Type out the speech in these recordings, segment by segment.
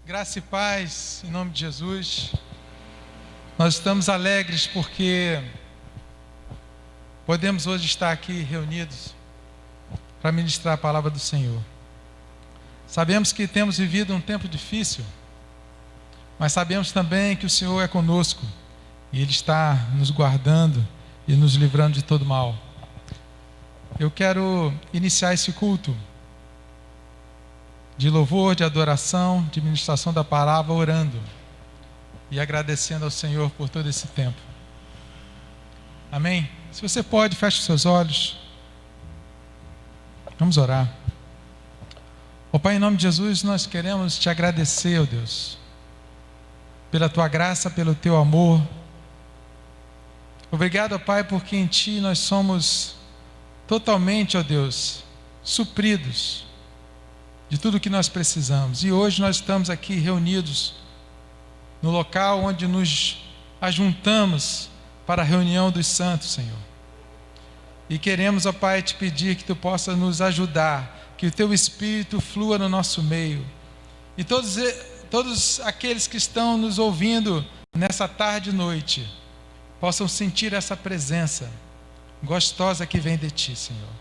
Graça e paz, em nome de Jesus. Nós estamos alegres porque podemos hoje estar aqui reunidos para ministrar a palavra do Senhor. Sabemos que temos vivido um tempo difícil, mas sabemos também que o Senhor é conosco e Ele está nos guardando e nos livrando de todo mal. Eu quero iniciar esse culto de louvor, de adoração, de ministração da palavra, orando e agradecendo ao Senhor por todo esse tempo. Amém? Se você pode, feche os seus olhos. Vamos orar. Ó Pai, em nome de Jesus, nós queremos te agradecer, ó Deus, pela tua graça, pelo teu amor. Obrigado, ó Pai, porque em ti nós somos totalmente, ó Deus, supridos de tudo que nós precisamos. E hoje nós estamos aqui reunidos no local onde nos ajuntamos para a reunião dos santos, Senhor. E queremos, ó Pai, te pedir que tu possa nos ajudar, que o teu Espírito flua no nosso meio. E todos aqueles que estão nos ouvindo nessa tarde e noite possam sentir essa presença gostosa que vem de ti, Senhor.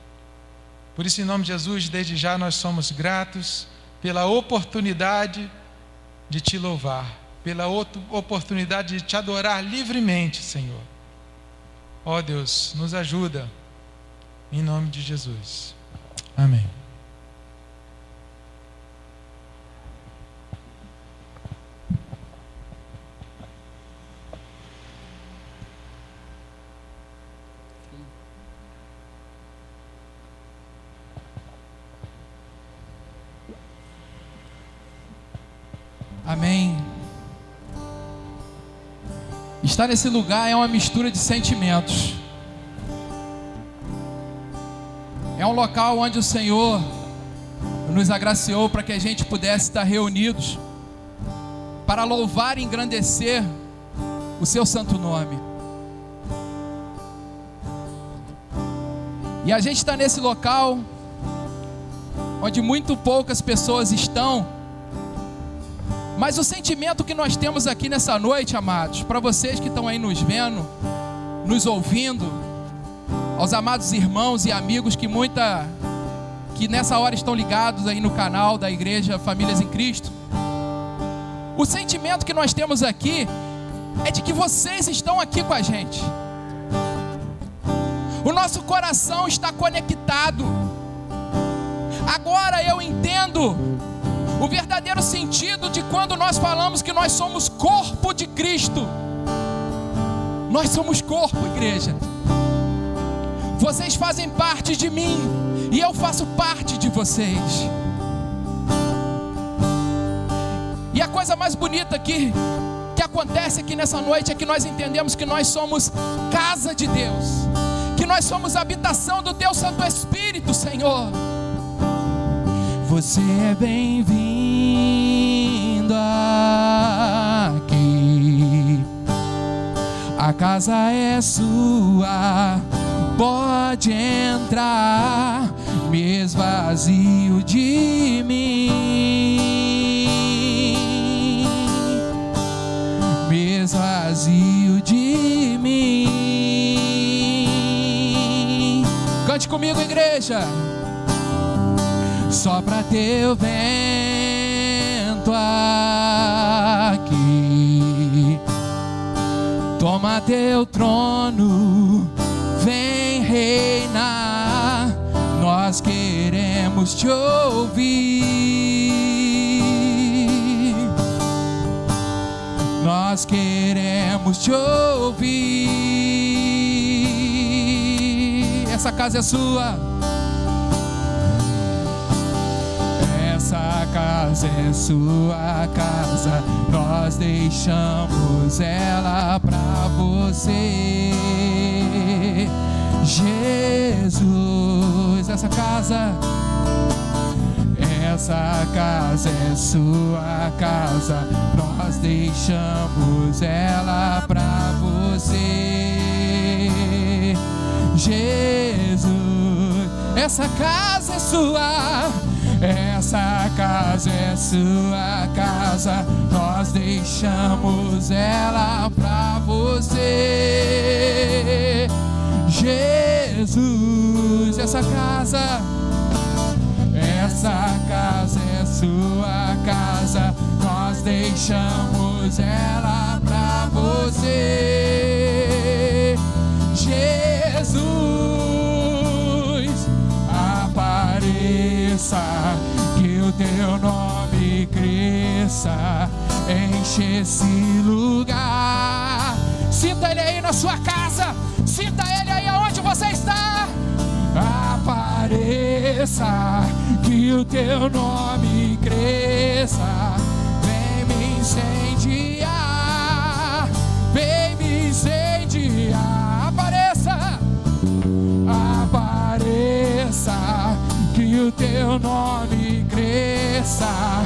Por isso, em nome de Jesus, desde já nós somos gratos pela oportunidade de te louvar, pela oportunidade de te adorar livremente, Senhor. Ó Deus, nos ajuda, em nome de Jesus. Amém. Amém. Estar nesse lugar é uma mistura de sentimentos. É um local onde o Senhor nos agraciou para que a gente pudesse estar reunidos para louvar e engrandecer o seu santo nome. E a gente está nesse local onde muito poucas pessoas estão. Mas o sentimento que nós temos aqui nessa noite, amados, para vocês que estão aí nos vendo, nos ouvindo, aos amados irmãos e amigos que nessa hora estão ligados aí no canal da Igreja Famílias em Cristo, o sentimento que nós temos aqui é de que vocês estão aqui com a gente. O nosso coração está conectado. Agora eu entendo o verdadeiro sentido de quando nós falamos que nós somos corpo de Cristo. Nós somos corpo, igreja. Vocês fazem parte de mim e eu faço parte de vocês. E a coisa mais bonita que acontece aqui nessa noite é que nós entendemos que nós somos casa de Deus, que nós somos habitação do teu Santo Espírito, Senhor. Você é bem-vindo aqui. A casa é sua, pode entrar. Me esvazio de mim, me esvazio de mim. Cante comigo, igreja. Sopra teu vento aqui, toma teu trono, vem reinar. Nós queremos te ouvir, nós queremos te ouvir. Essa casa é sua. Essa casa é sua casa, nós deixamos ela pra você, Jesus. Essa casa é sua casa, nós deixamos ela pra você, Jesus. Essa casa é sua. Essa casa é sua casa, nós deixamos ela pra você. Jesus, essa casa é sua casa, nós deixamos ela pra você. Jesus, apareça, que o teu nome cresça, enche esse lugar. Sinta ele aí na sua casa, sinta ele aí aonde você está. Apareça, que o teu nome cresça, vem me incendiar, vem me incendiar. Apareça, apareça, que o teu nome cresça,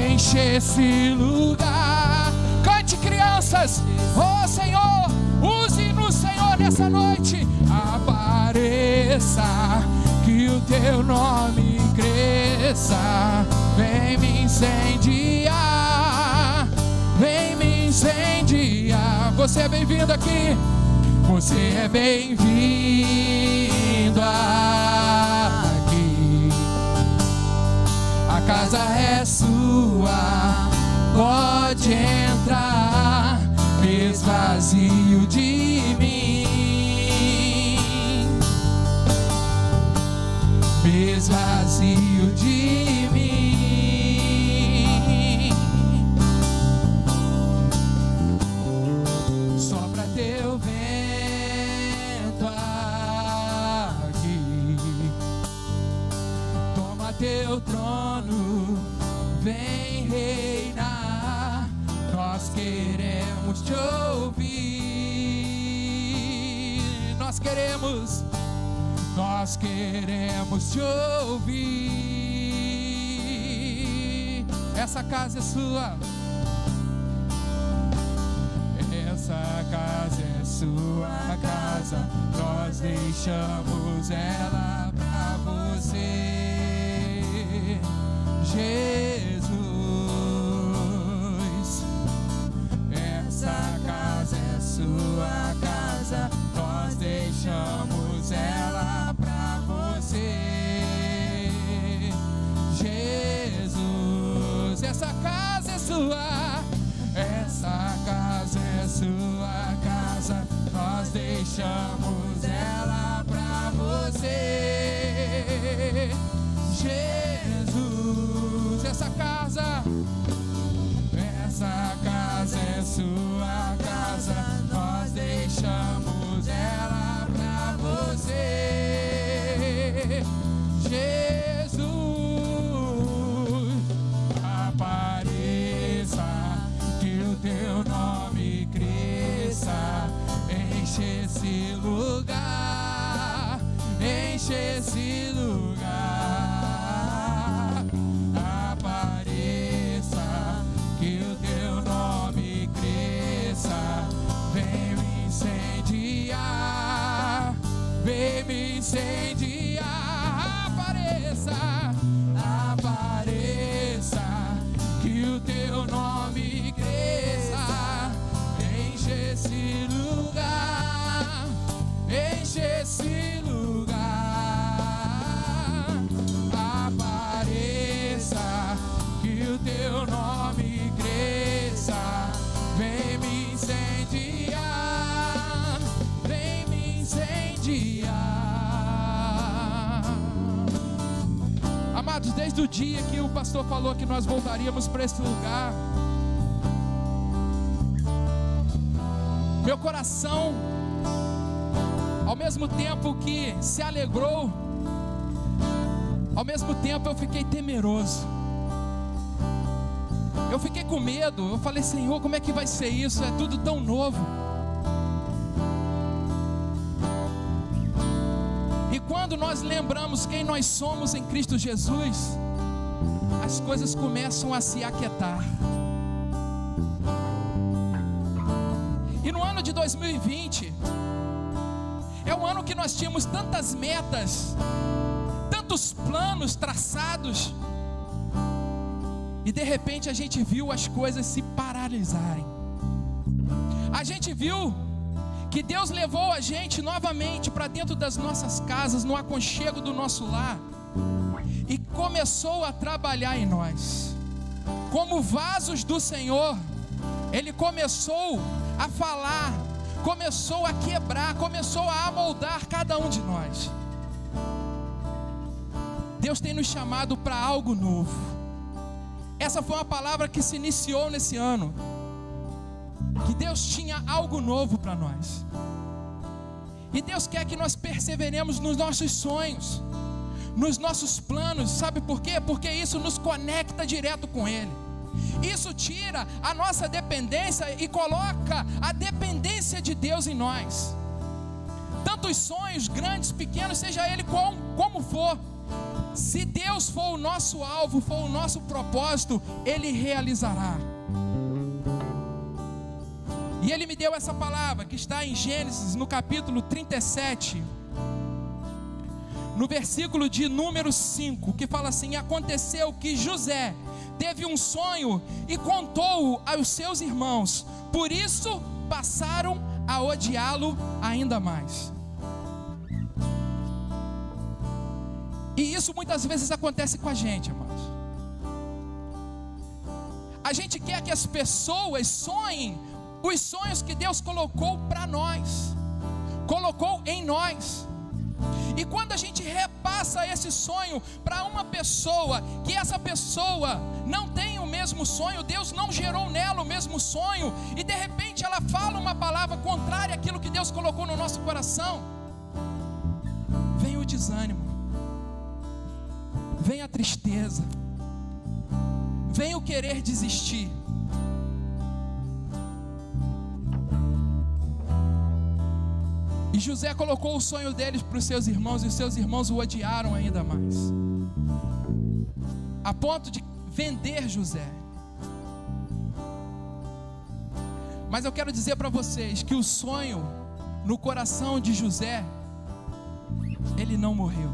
enche esse lugar. Cante, crianças, oh Senhor, use-nos, Senhor, nessa noite. Apareça, que o teu nome cresça, vem me incendiar, vem me incendiar. Você é bem-vindo aqui, você é bem-vindo aqui. A casa é sua, pode entrar, esvazio de mim, esvazio de mim. Sopra teu vento aqui, toma teu trono, vem reinar. Nós queremos te ouvir, nós queremos te ouvir. Essa casa é sua, essa casa é sua casa, nós deixamos ela pra você. Jesus, essa casa é sua casa, nós deixamos ela pra você. Jesus, essa casa é sua, essa casa é sua casa, nós deixamos ela pra você. Jesus, essa casa é sua casa, nós deixamos ela pra você. Jesus, apareça, que o teu nome cresça, enche esse lugar, enche esse lugar. Apareça, que o teu nome cresça, vem me incendiar, vem me incendiar. Apareça, apareça, que o teu nome cresça, enche esse lugar, enche esse lugar. Apareça, que o teu nome cresça, vem me incendiar, vem me incendiar. Amados, desde o dia que o pastor falou que nós voltaríamos para esse lugar, meu coração, ao mesmo tempo que se alegrou, ao mesmo tempo eu fiquei temeroso. Eu fiquei com medo. Eu falei: Senhor, como é que vai ser isso? É tudo tão novo. E quando nós lembramos quem nós somos em Cristo Jesus, as coisas começam a se aquietar. E no ano de 2020 é um ano que nós tínhamos tantas metas, tantos planos traçados, E de repente a gente viu as coisas se paralisarem. A gente viu que Deus levou a gente novamente para dentro das nossas casas, no aconchego do nosso lar, e começou a trabalhar em nós. Como vasos do Senhor, Ele começou a falar, começou a quebrar, começou a amoldar cada um de nós. Deus tem nos chamado para algo novo. Essa foi uma palavra que se iniciou nesse ano, que Deus tinha algo novo para nós. E Deus quer que nós perseveremos nos nossos sonhos, nos nossos planos. Sabe por quê? Porque isso nos conecta direto com Ele. Isso tira a nossa dependência e coloca a dependência de Deus em nós. Tanto os sonhos, grandes, pequenos, seja ele como for, se Deus for o nosso alvo, for o nosso propósito, Ele realizará. E Ele me deu essa palavra que está em Gênesis, no capítulo 37, no versículo de número 5, que fala assim: aconteceu que José teve um sonho e contou-o aos seus irmãos, por isso passaram a odiá-lo ainda mais. E isso muitas vezes acontece com a gente, amados. A gente quer que as pessoas sonhem os sonhos que Deus colocou para nós, colocou em nós. E quando a gente repassa esse sonho para uma pessoa, que essa pessoa não tem o mesmo sonho, Deus não gerou nela o mesmo sonho, e de repente ela fala uma palavra contrária àquilo que Deus colocou no nosso coração, vem o desânimo, vem a tristeza, vem o querer desistir. E José colocou o sonho deles para os seus irmãos, e os seus irmãos o odiaram ainda mais, a ponto de vender José. Mas eu quero dizer para vocês que o sonho no coração de José, ele não morreu.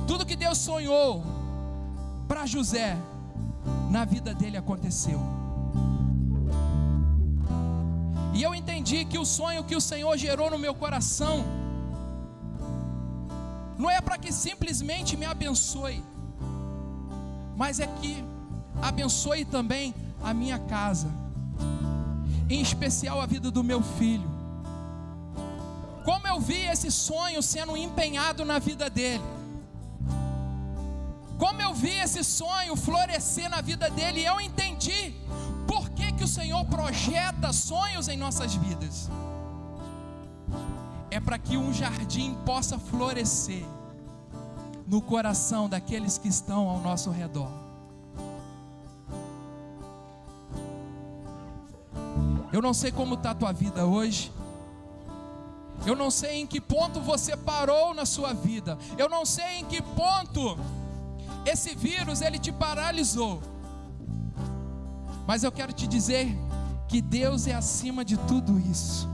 Tudo que Deus sonhou para José, na vida dele aconteceu. E eu entendi que o sonho que o Senhor gerou no meu coração não é para que simplesmente me abençoe, mas é que abençoe também a minha casa, em especial a vida do meu filho. Como eu vi esse sonho sendo empenhado na vida dele, como eu vi esse sonho florescer na vida dele, eu entendi por que o Senhor projeta sonhos em nossas vidas. É para que um jardim possa florescer no coração daqueles que estão ao nosso redor. Eu não sei como está a tua vida hoje. Eu não sei em que ponto você parou na sua vida. Eu não sei em que ponto esse vírus ele te paralisou. Mas eu quero te dizer que Deus é acima de tudo isso.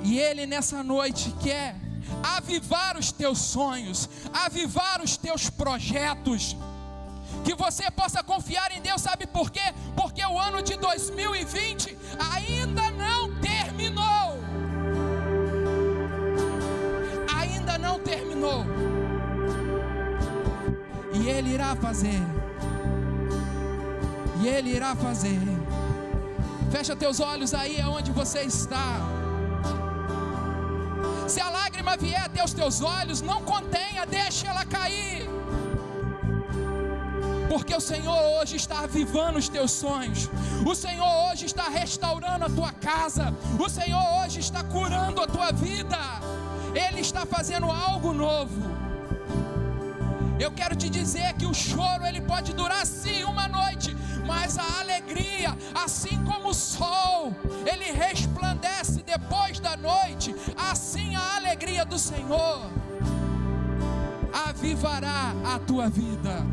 E Ele nessa noite quer avivar os teus sonhos, avivar os teus projetos. Que você possa confiar em Deus, sabe por quê? Porque o ano de 2020 ainda não terminou. Ainda não terminou. E Ele irá fazer. E Ele irá fazer. Fecha teus olhos aí aonde você está. Se a lágrima vier até os teus olhos, não contenha, deixa ela cair. Porque o Senhor hoje está avivando os teus sonhos. O Senhor hoje está restaurando a tua casa. O Senhor hoje está curando a tua vida. Ele está fazendo algo novo. Eu quero te dizer que o choro ele pode durar sim uma noite, mas a alegria, assim como o sol, ele resplandece depois da noite, assim a alegria do Senhor avivará a tua vida.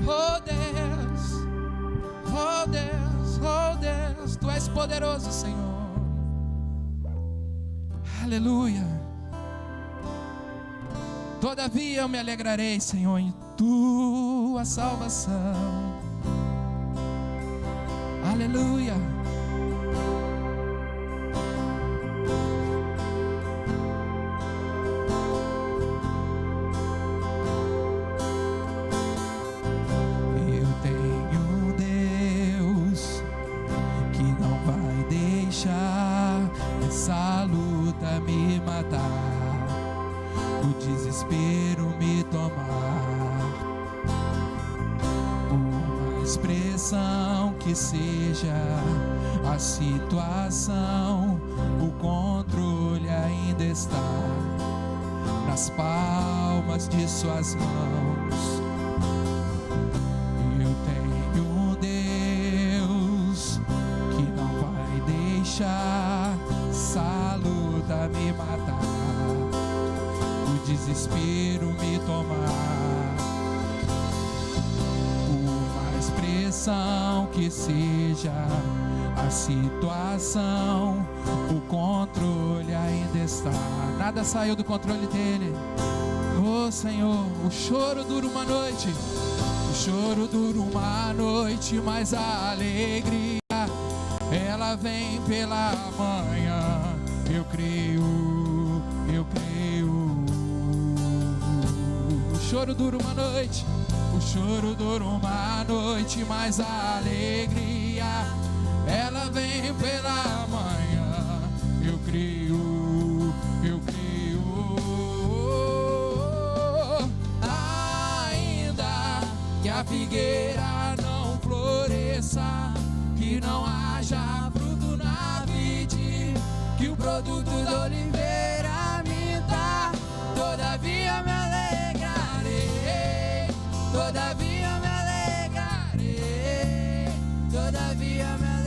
Oh Deus, oh Deus, oh Deus, Tu és poderoso, Senhor. Aleluia. Todavia eu me alegrarei, Senhor, em tua salvação. Aleluia. Eu tenho um Deus que não vai deixar essa luta me matar, o desespero me tomar. Por mais pressão que seja a situação, o controle ainda está nas palmas de suas mãos. Eu tenho um Deus que não vai deixar essa luta me matar, o desespero me tomar. Por mais pressão que seja a situação, o controle ainda está. Nada saiu do controle dele. Oh Senhor, o choro dura uma noite, o choro dura uma noite, mas a alegria ela vem pela manhã. Eu creio, eu creio. O choro dura uma noite, o choro dura uma noite, mas a alegria ela vem pela manhã. Eu creio, eu creio. Ainda que a figueira não floresça, que não haja fruto na vide, que o produto da oliveira minta, todavia me alegrarei, todavia me alegrarei, todavia me alegrarei.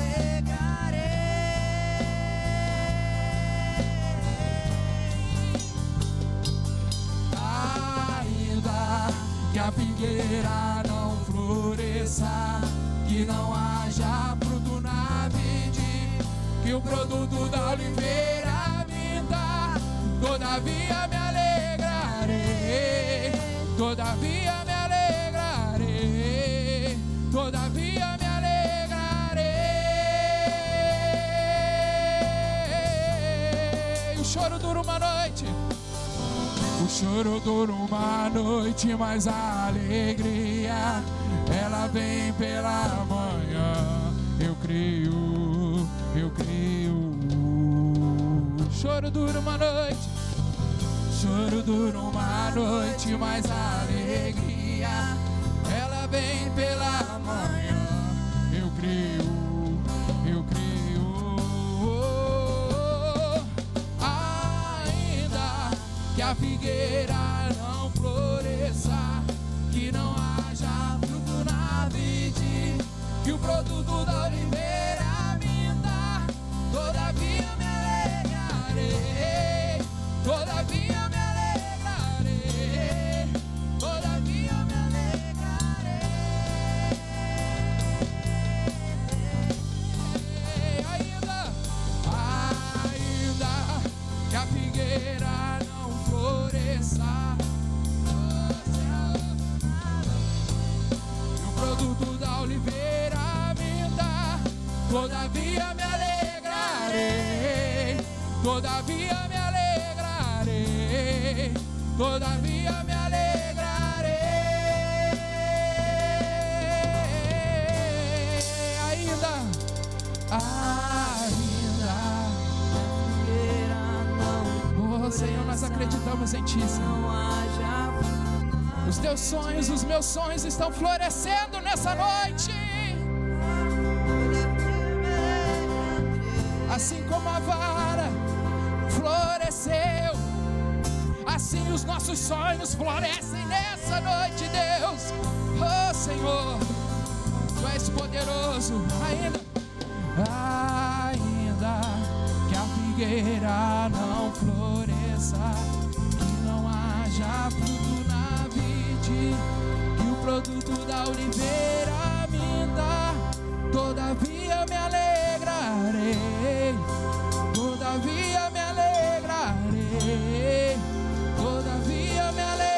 Ainda que a figueira não floresça, que não haja fruto na vide, que o produto da oliveira minta, todavia me alegrarei, todavia me alegrarei, todavia me alegrarei. O choro dura uma noite, o choro dura uma noite, mas a alegria ela vem pela manhã. Eu creio, eu creio. O choro dura uma noite, o choro dura uma noite, mas a alegria ela vem pela manhã. Eu creio, eu creio. Ainda que a figueira não floresça, que não haja fruto na vide, que o produto da oliveira minta, todavia me alegrarei, todavia me alegrarei, todavia me alegrarei. Ainda que a figueira não floresça, produto da oliveira minta, todavia me alegrarei, todavia me alegrarei, todavia me alegrarei. Ainda, oh Senhor, nós acreditamos em Ti, Senhor. Os Teus sonhos, os meus sonhos estão florescendo nessa noite. Assim como a vara floresceu, assim os nossos sonhos florescem nessa noite, Deus. Oh Senhor, Tu és poderoso. Ainda que a figueira não floresça, que não haja fruto na vide, que o produto da oliveira minta, todavia me alegrarei, todavia me alegrarei, todavia me alegrarei.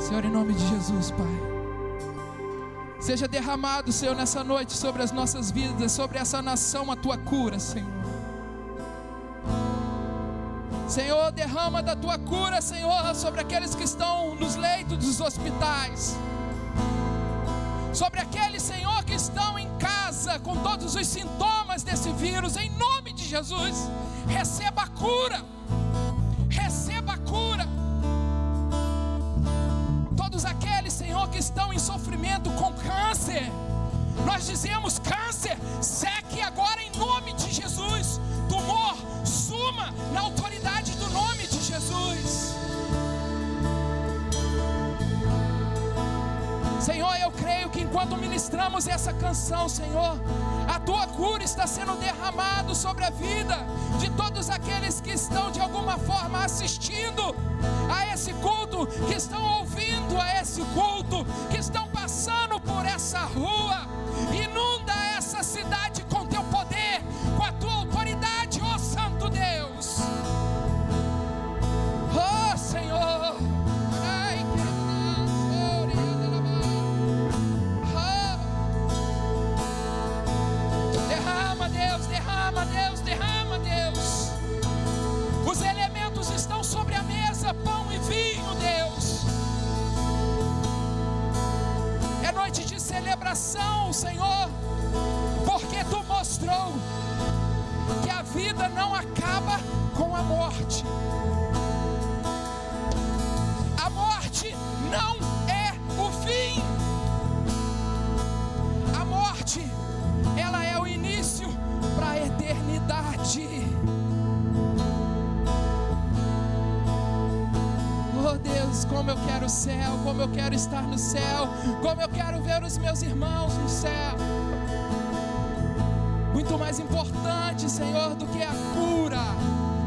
Senhor, em nome de Jesus, Pai, seja derramado, Senhor, nessa noite sobre as nossas vidas, sobre essa nação, a Tua cura, Senhor. Senhor, derrama da Tua cura, Senhor, sobre aqueles que estão nos leitos dos hospitais, sobre aqueles, Senhor, que estão em casa com todos os sintomas desse vírus. Em nome de Jesus, receba a cura, receba a cura. Todos aqueles, Senhor, que estão em sofrimento com câncer, nós dizemos: câncer, seque agora em nome de Jesus. Tumor, suma na autoridade do nome de Jesus. Senhor, eu creio que enquanto ministramos essa canção, Senhor, a Tua cura está sendo derramada sobre a vida de todos aqueles que estão de alguma forma assistindo a esse culto, que estão ouvindo a esse culto, que estão passando por essa rua. Inunda essa cidade com Teu poder, com a Tua autoridade, ó Santo Deus. Oh Senhor, derrama Deus, derrama Deus. Os elementos estão sobre a mesa, pão e vinho, Deus. É noite de celebração, Senhor, porque Tu mostrou que a vida não acaba com a morte. A morte não é o fim. A morte, ela é o início para a eternidade. Oh Deus, como eu quero o céu, como eu quero estar no céu, como eu quero ver os meus irmãos no céu. Muito mais importante, Senhor, do que a cura,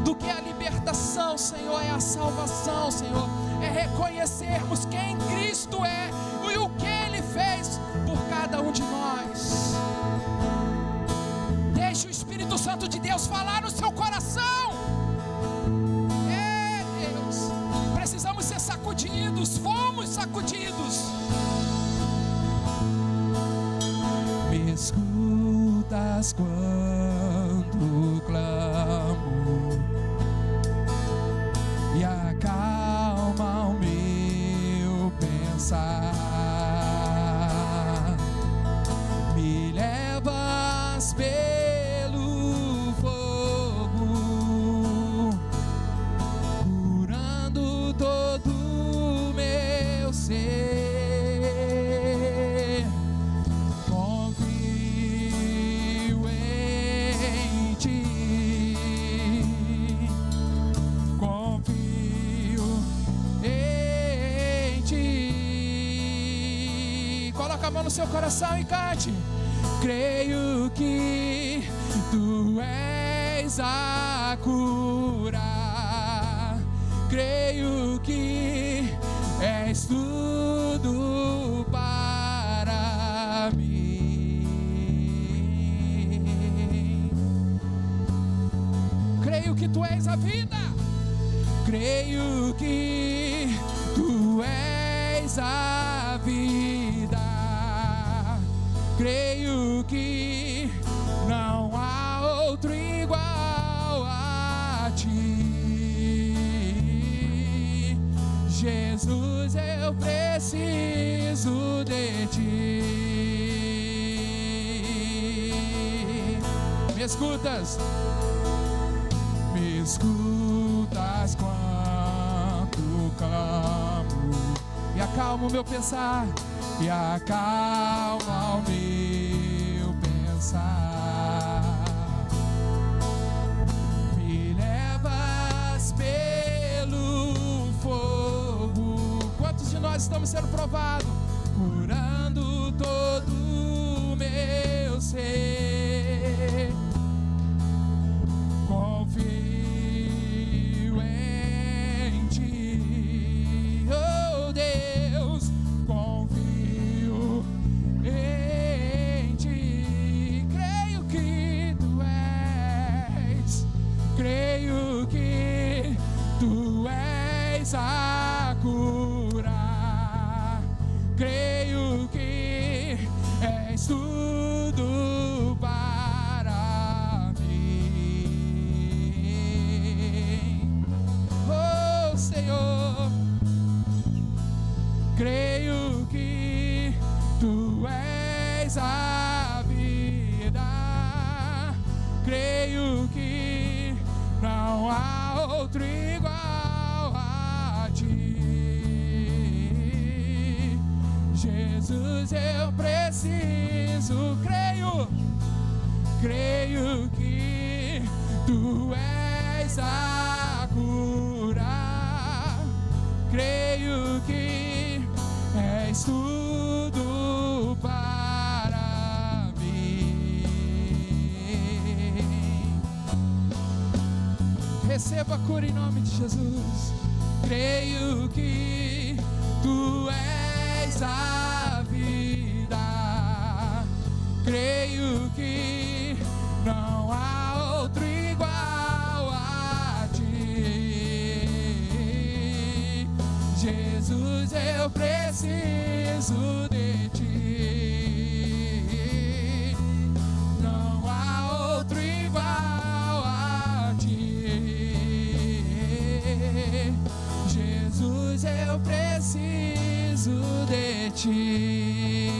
do que a libertação, Senhor, é a salvação, Senhor. É reconhecermos quem Cristo é e o que Ele fez por cada um de nós. Deixe o Espírito Santo de Deus falar no seu coração. É, Deus, precisamos ser sacudidos, fomos sacudidos. Me escutas quando clamo e acalma o meu pensar. Me levas pelo fogo, curando todo o meu ser. Confio em Ti, confio em Ti. Coloca a mão no seu coração e cante. Creio que Tu és a cura. Creio que és tudo para mim. Creio que Tu és a vida. Creio que Tu és a vida. Creio que não há outro igual a Ti. Jesus, eu preciso de Ti. Me escutas? Me escutas quando clamo e acalma o meu pensar. E acalma o meu pensar. Me levas pelo fogo. Quantos de nós estamos sendo provados? Curando todo o meu ser. Confio em Ti, oh Deus. Confio em Ti. Creio que Tu és. Creio que Tu és a cura. és tudo para mim. Oh Senhor, creio que Tu és a vida, creio que não há outro igual a Ti. Jesus, eu preciso, creio que Tu és a cura, creio que és tudo para mim. Receba a cura em nome de Jesus. Creio que Tu és a vida, creio que não há outro igual a Ti. Jesus, eu preciso de Ti, não há outro igual a Ti. Jesus, eu preciso de Ti.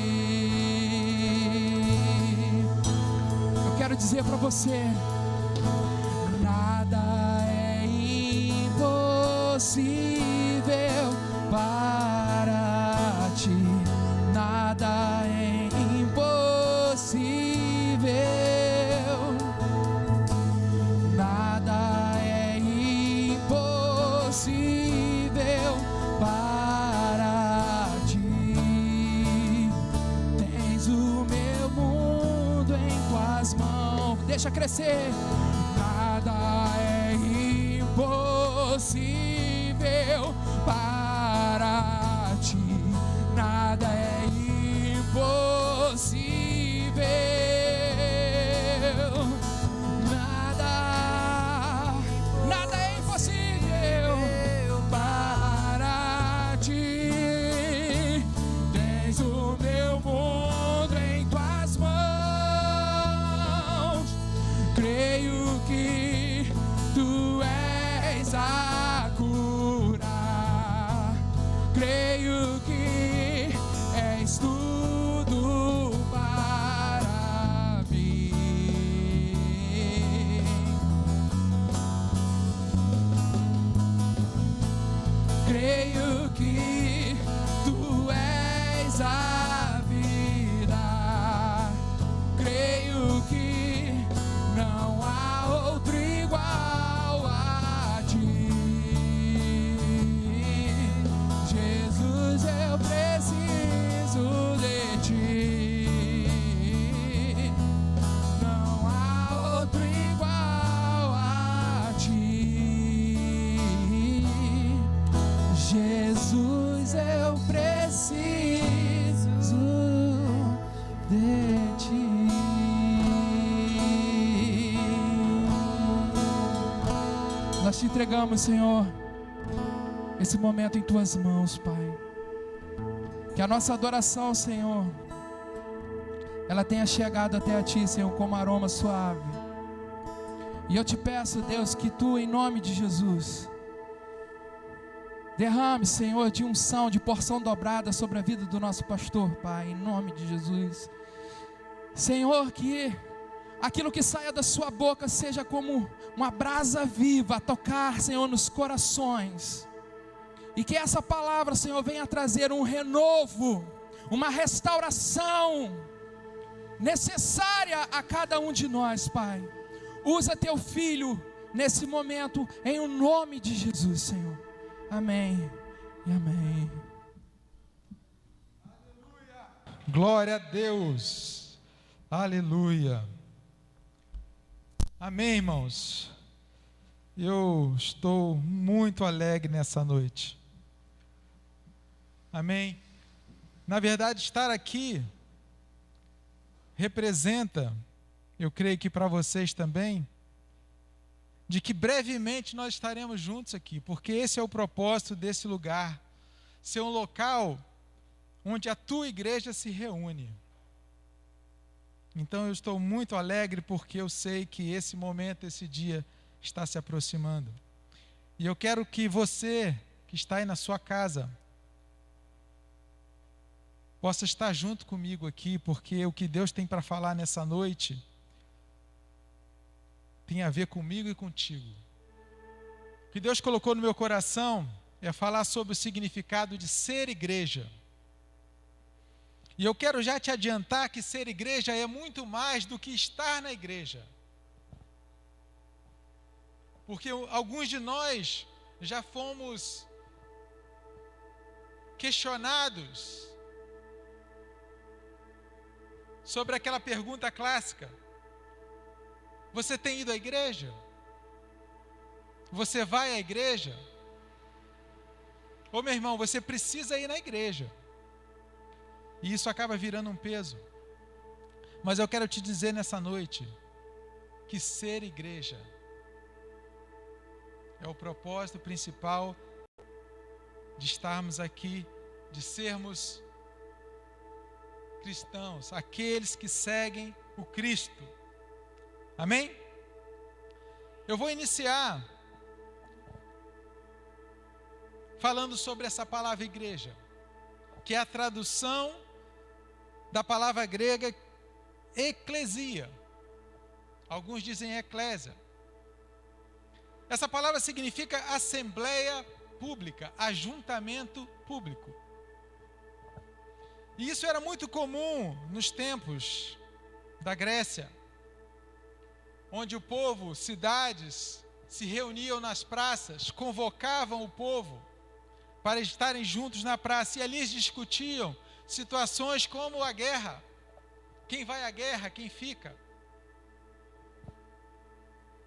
Eu quero dizer para você, nada é impossível para Ti, nada é impossível, nada é impossível para Ti. Tens o meu mundo em Tuas mãos. Deixa crescer. Nada é impossível para Ti, nada é impossível, nada é impossível para Ti. Tens o meu mundo em Tuas mãos, creio que Tu és a cura, creio que és tudo para mim. Creio que Tu és a vida, creio que não há outro igual a Ti. Jesus, eu preciso de Ti, não há outro igual a Ti. Jesus, eu preciso de Ti. Nós Te entregamos, Senhor, esse momento em Tuas mãos, Pai. Que a nossa adoração, Senhor, ela tenha chegado até a Ti, Senhor, como aroma suave. E eu Te peço, Deus, que Tu, em nome de Jesus, derrame, Senhor, de unção, de porção dobrada sobre a vida do nosso pastor, Pai, em nome de Jesus. Senhor, que aquilo que saia da Sua boca seja como uma brasa viva a tocar, Senhor, nos corações. E que essa palavra, Senhor, venha trazer um renovo, uma restauração necessária a cada um de nós, Pai. Usa Teu Filho nesse momento, em o nome de Jesus, Senhor. Amém e amém. Aleluia. Glória a Deus. Aleluia. Amém, irmãos. Eu estou muito alegre nessa noite. Amém. Na verdade, estar aqui representa, eu creio que para vocês também, de que brevemente nós estaremos juntos aqui, porque esse é o propósito desse lugar, ser um local onde a tua igreja se reúne. Então eu estou muito alegre porque eu sei que esse momento, esse dia está se aproximando. E eu quero que você, que está aí na sua casa, possa estar junto comigo aqui, porque o que Deus tem para falar nessa noite tem a ver comigo e contigo. O que Deus colocou no meu coração é falar sobre o significado de ser igreja. E eu quero já te adiantar que ser igreja é muito mais do que estar na igreja. Porque alguns de nós já fomos questionados sobre aquela pergunta clássica: você tem ido à igreja? Você vai à igreja? Ô meu irmão, você precisa ir na igreja. E isso acaba virando um peso. Mas eu quero te dizer nessa noite que ser igreja é o propósito principal de estarmos aqui, de sermos cristãos, aqueles que seguem o Cristo. Amém? Eu vou iniciar falando sobre essa palavra igreja, que é a tradução da palavra grega eclesia. Alguns dizem eclésia. Essa palavra significa assembleia pública, ajuntamento público. E isso era muito comum nos tempos da Grécia, onde o povo, cidades, se reuniam nas praças, convocavam o povo para estarem juntos na praça, e ali eles discutiam situações como a guerra. Quem vai à guerra, quem fica.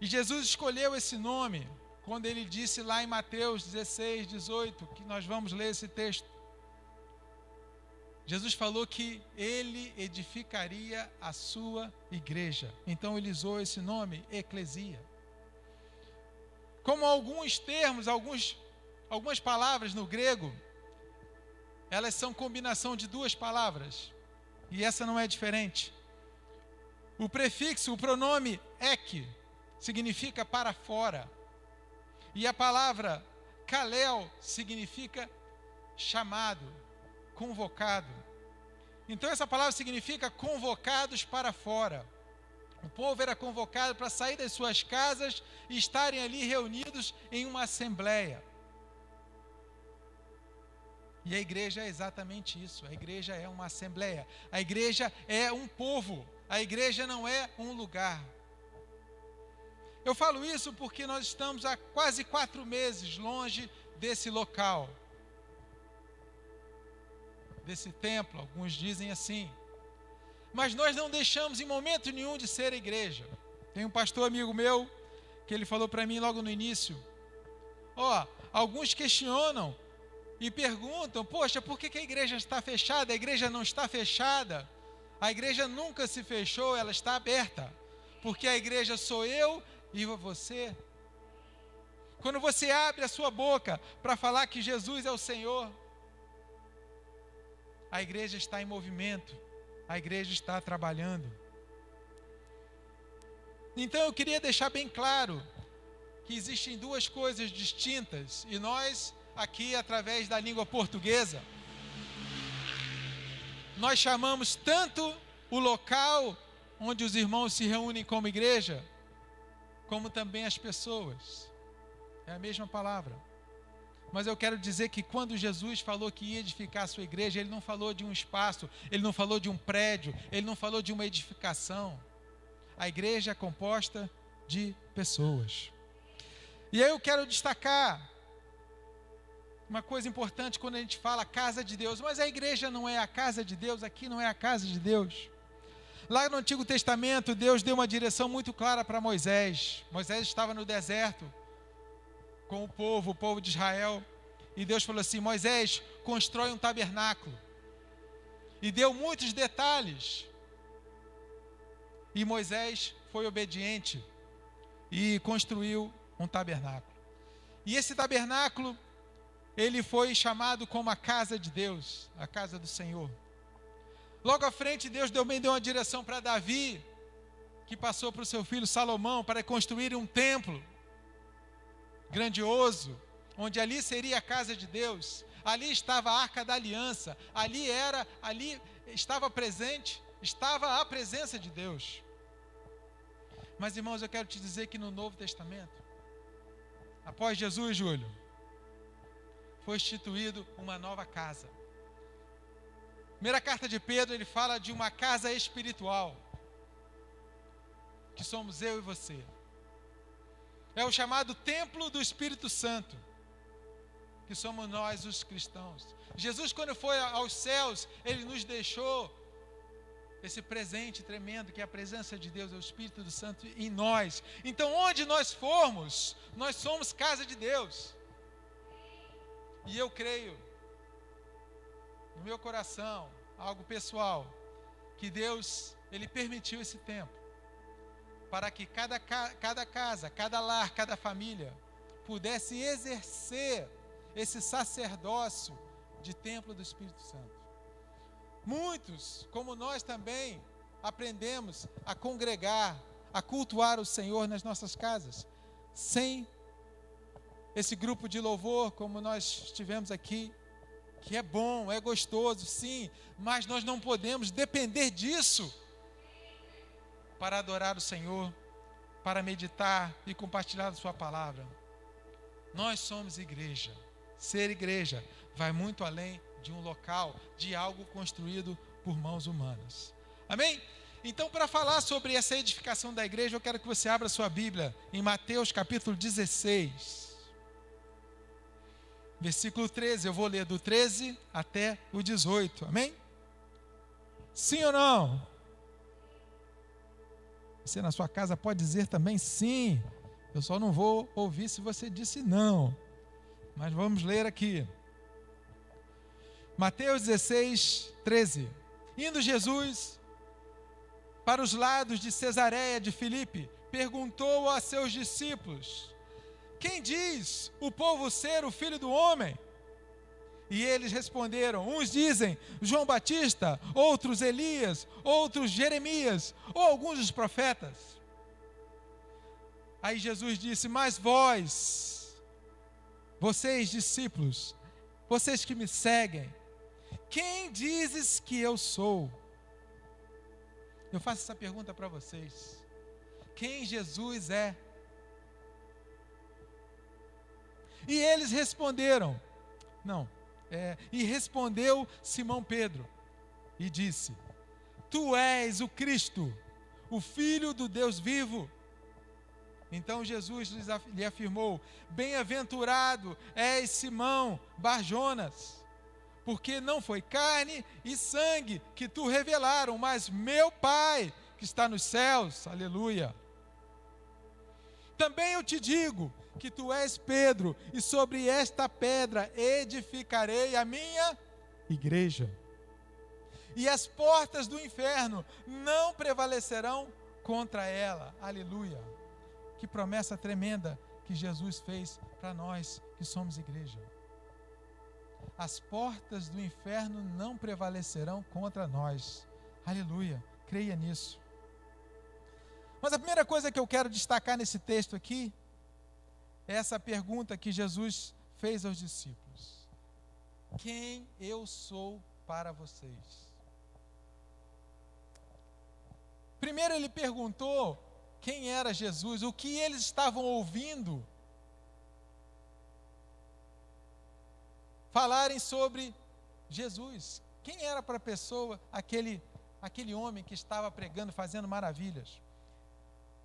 E Jesus escolheu esse nome quando ele disse lá em Mateus 16, 18, que nós vamos ler esse texto. Jesus falou que ele edificaria a sua igreja. Então ele usou esse nome, eclesia. Como alguns termos, algumas palavras no grego, elas são combinação de duas palavras. E essa não é diferente. O prefixo, o pronome ek, significa para fora. E a palavra kalel significa chamado, convocado. Então essa palavra significa convocados para fora. O povo era convocado para sair das suas casas e estarem ali reunidos em uma assembleia. E a igreja é exatamente isso. A igreja é uma assembleia. A igreja é um povo. A igreja não é um lugar. Eu falo isso porque nós estamos há quase 4 meses longe desse local, desse templo. Alguns dizem assim. Mas nós não deixamos em momento nenhum de ser igreja. Tem um pastor amigo meu que ele falou para mim logo no início: alguns questionam e perguntam, poxa, por que a igreja está fechada? A igreja não está fechada. A igreja nunca se fechou, ela está aberta. Porque a igreja sou eu e você. Quando você abre a sua boca para falar que Jesus é o Senhor, a igreja está em movimento. A igreja está trabalhando. Então eu queria deixar bem claro que existem duas coisas distintas. E nós, aqui através da língua portuguesa, nós chamamos tanto o local onde os irmãos se reúnem como igreja, como também as pessoas. É a mesma palavra. Mas eu quero dizer que quando Jesus falou que ia edificar a sua igreja, ele não falou de um espaço, ele não falou de um prédio, ele não falou de uma edificação. A igreja é composta de pessoas. E aí eu quero destacar uma coisa importante quando a gente fala casa de Deus. Mas a igreja não é a casa de Deus, aqui não é a casa de Deus. Lá no Antigo Testamento, Deus deu uma direção muito clara para Moisés. Moisés estava no deserto com o povo de Israel. E Deus falou assim: Moisés, constrói um tabernáculo. E deu muitos detalhes. E Moisés foi obediente e construiu um tabernáculo. E esse tabernáculo, ele foi chamado como a casa de Deus, a casa do Senhor. Logo à frente, Deus também deu uma direção para Davi, que passou para o seu filho Salomão para construir um templo grandioso, onde ali seria a casa de Deus. Ali estava a Arca da Aliança, ali estava estava a presença de Deus. Mas, irmãos, eu quero te dizer que no Novo Testamento, após Jesus, Júlio, foi instituído uma nova casa. Primeira carta de Pedro, ele fala de uma casa espiritual, que somos eu e você. É o chamado templo do Espírito Santo, que somos nós os cristãos. Jesus, quando foi aos céus, ele nos deixou esse presente tremendo, que é a presença de Deus, é o Espírito Santo em nós. Então, onde nós formos, nós somos casa de Deus. E eu creio, no meu coração, algo pessoal, que Deus, ele permitiu esse tempo, para que cada casa, cada lar, cada família, pudesse exercer esse sacerdócio de templo do Espírito Santo. Muitos, como nós também, aprendemos a congregar, a cultuar o Senhor nas nossas casas, sem esse grupo de louvor, como nós tivemos aqui, que é bom, é gostoso, sim, mas nós não podemos depender disso para adorar o Senhor, para meditar e compartilhar a sua palavra. Nós somos igreja. Ser igreja vai muito além de um local, de algo construído por mãos humanas. Amém? Então, para falar sobre essa edificação da igreja, eu quero que você abra sua Bíblia em Mateus capítulo 16. Versículo 13, eu vou ler do 13 até o 18, amém? Sim ou não? Você na sua casa pode dizer também sim, eu só não vou ouvir se você disse não, mas vamos ler aqui. Mateus 16, 13. Indo Jesus para os lados de Cesareia de Filipe, perguntou a seus discípulos: quem diz o povo ser o Filho do Homem? E eles responderam: uns dizem João Batista, outros Elias, outros Jeremias, ou alguns dos profetas. Aí Jesus disse: mas vocês discípulos, vocês que me seguem, quem dizes que eu sou? Eu faço essa pergunta para vocês: quem Jesus é? E eles responderam, e respondeu Simão Pedro e disse: tu és o Cristo, o Filho do Deus vivo. Então Jesus lhe afirmou: bem-aventurado és Simão Bar-Jonas, porque não foi carne e sangue que tu revelaram, mas meu Pai que está nos céus. Aleluia. Também eu te digo que tu és Pedro, e sobre esta pedra edificarei a minha igreja. E as portas do inferno não prevalecerão contra ela. Aleluia. Que promessa tremenda que Jesus fez para nós que somos igreja. As portas do inferno não prevalecerão contra nós. Aleluia. Creia nisso. Mas a primeira coisa que eu quero destacar nesse texto aqui é essa pergunta que Jesus fez aos discípulos: quem eu sou para vocês? Primeiro ele perguntou quem era Jesus, o que eles estavam ouvindo falarem sobre Jesus. Quem era para a pessoa aquele homem que estava pregando, fazendo maravilhas?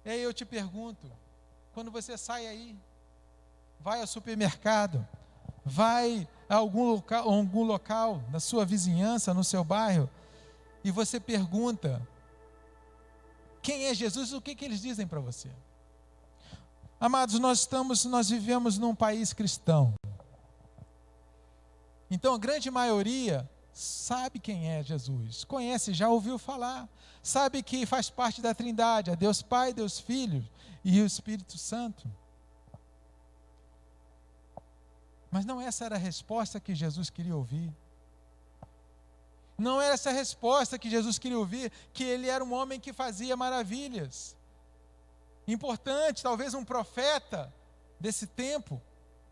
E aí eu te pergunto, quando você sai aí, vai ao supermercado, vai a algum local na sua vizinhança, no seu bairro, e você pergunta quem é Jesus, o que eles dizem para você? Amados, nós vivemos num país cristão. Então a grande maioria sabe quem é Jesus, conhece, já ouviu falar, sabe que faz parte da Trindade, a Deus Pai, Deus Filho e o Espírito Santo. Mas não essa era a resposta que Jesus queria ouvir. Não era essa a resposta que Jesus queria ouvir, que ele era um homem que fazia maravilhas. Importante, talvez um profeta desse tempo,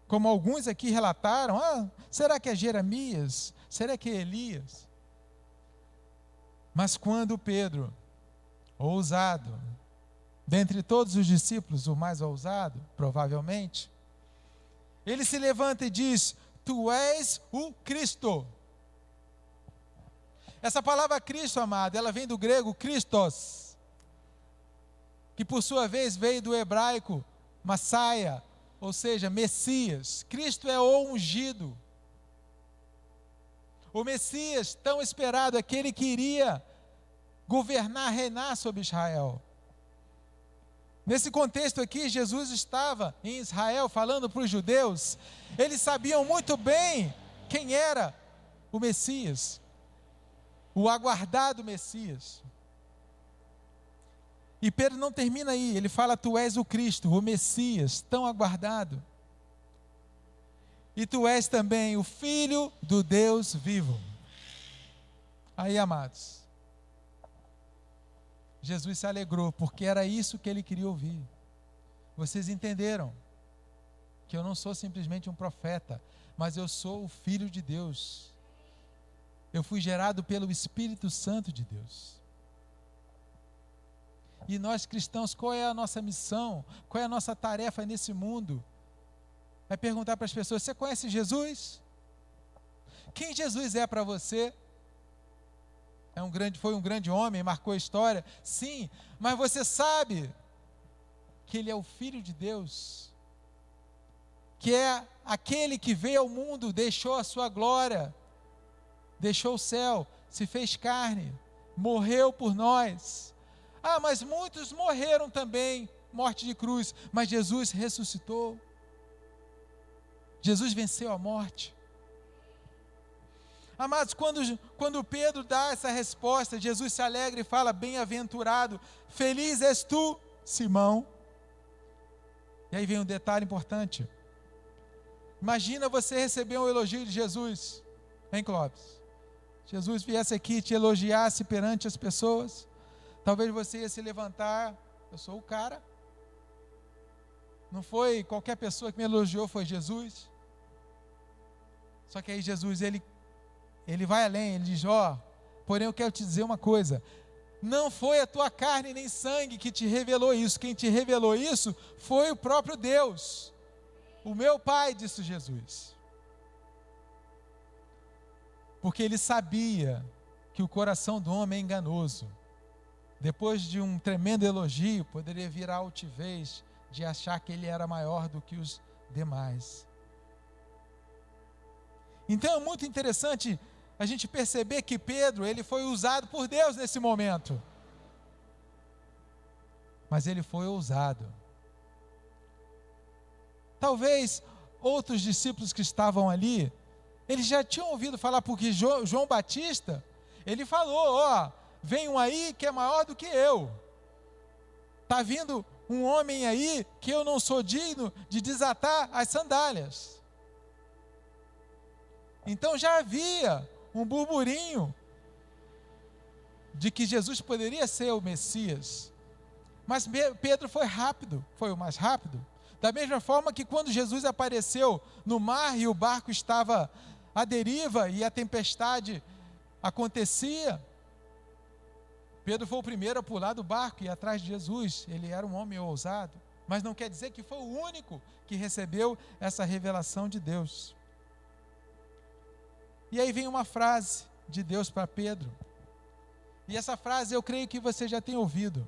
como alguns aqui relataram. Será que é Jeremias? Será que é Elias? Mas quando Pedro, ousado, dentre todos os discípulos, o mais ousado, provavelmente, ele se levanta e diz: Tu és o Cristo. Essa palavra Cristo, amado, ela vem do grego Christos, que por sua vez veio do hebraico Massaia, ou seja, Messias. Cristo é o ungido. O Messias tão esperado, aquele que iria governar, reinar sobre Israel. Nesse contexto aqui, Jesus estava em Israel falando para os judeus. Eles sabiam muito bem quem era o Messias, o aguardado Messias. E Pedro não termina aí, ele fala: Tu és o Cristo, o Messias, tão aguardado. E tu és também o Filho do Deus vivo. Aí, amados, Jesus se alegrou, porque era isso que ele queria ouvir. Vocês entenderam que eu não sou simplesmente um profeta, mas eu sou o Filho de Deus. Eu fui gerado pelo Espírito Santo de Deus. E nós cristãos, qual é a nossa missão? Qual é a nossa tarefa nesse mundo? É perguntar para as pessoas: você conhece Jesus? Quem Jesus é para você? Foi um grande homem, marcou a história? Sim, mas você sabe que ele é o Filho de Deus, que é aquele que veio ao mundo, deixou a sua glória, deixou o céu, se fez carne, morreu por nós. Mas muitos morreram também, morte de cruz, mas Jesus ressuscitou. Jesus venceu a morte. Amados, quando Pedro dá essa resposta, Jesus se alegra e fala: bem-aventurado, feliz és tu, Simão. E aí vem um detalhe importante. Imagina você receber um elogio de Jesus, hein, Clóvis? Jesus viesse aqui e te elogiasse perante as pessoas, talvez você ia se levantar: eu sou o cara. Não foi qualquer pessoa que me elogiou, foi Jesus. Só que aí Jesus, ele vai além, ele diz: porém eu quero te dizer uma coisa, não foi a tua carne nem sangue que te revelou isso, quem te revelou isso foi o próprio Deus, o meu Pai, disse Jesus. Porque ele sabia que o coração do homem é enganoso. Depois de um tremendo elogio, poderia vir a altivez de achar que ele era maior do que os demais. Então é muito interessante a gente perceber que Pedro, ele foi usado por Deus nesse momento. Mas ele foi ousado. Talvez outros discípulos que estavam ali, eles já tinham ouvido falar, porque João Batista, ele falou: vem um aí que é maior do que eu. Está vindo um homem aí que eu não sou digno de desatar as sandálias. Então já havia um burburinho de que Jesus poderia ser o Messias. Mas Pedro foi rápido, foi o mais rápido. Da mesma forma que quando Jesus apareceu no mar e o barco estava à deriva e a tempestade acontecia, Pedro foi o primeiro a pular do barco e ir atrás de Jesus. Ele era um homem ousado, mas não quer dizer que foi o único que recebeu essa revelação de Deus. E aí vem uma frase de Deus para Pedro. E essa frase eu creio que você já tem ouvido,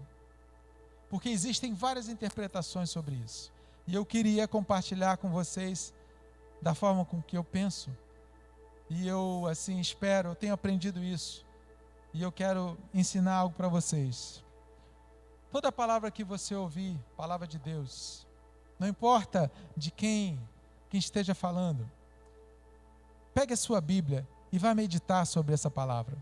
porque existem várias interpretações sobre isso. E eu queria compartilhar com vocês da forma com que eu penso. E eu assim espero, eu tenho aprendido isso. E eu quero ensinar algo para vocês. Toda palavra que você ouvir, palavra de Deus, não importa de quem esteja falando, pegue a sua Bíblia e vá meditar sobre essa palavra.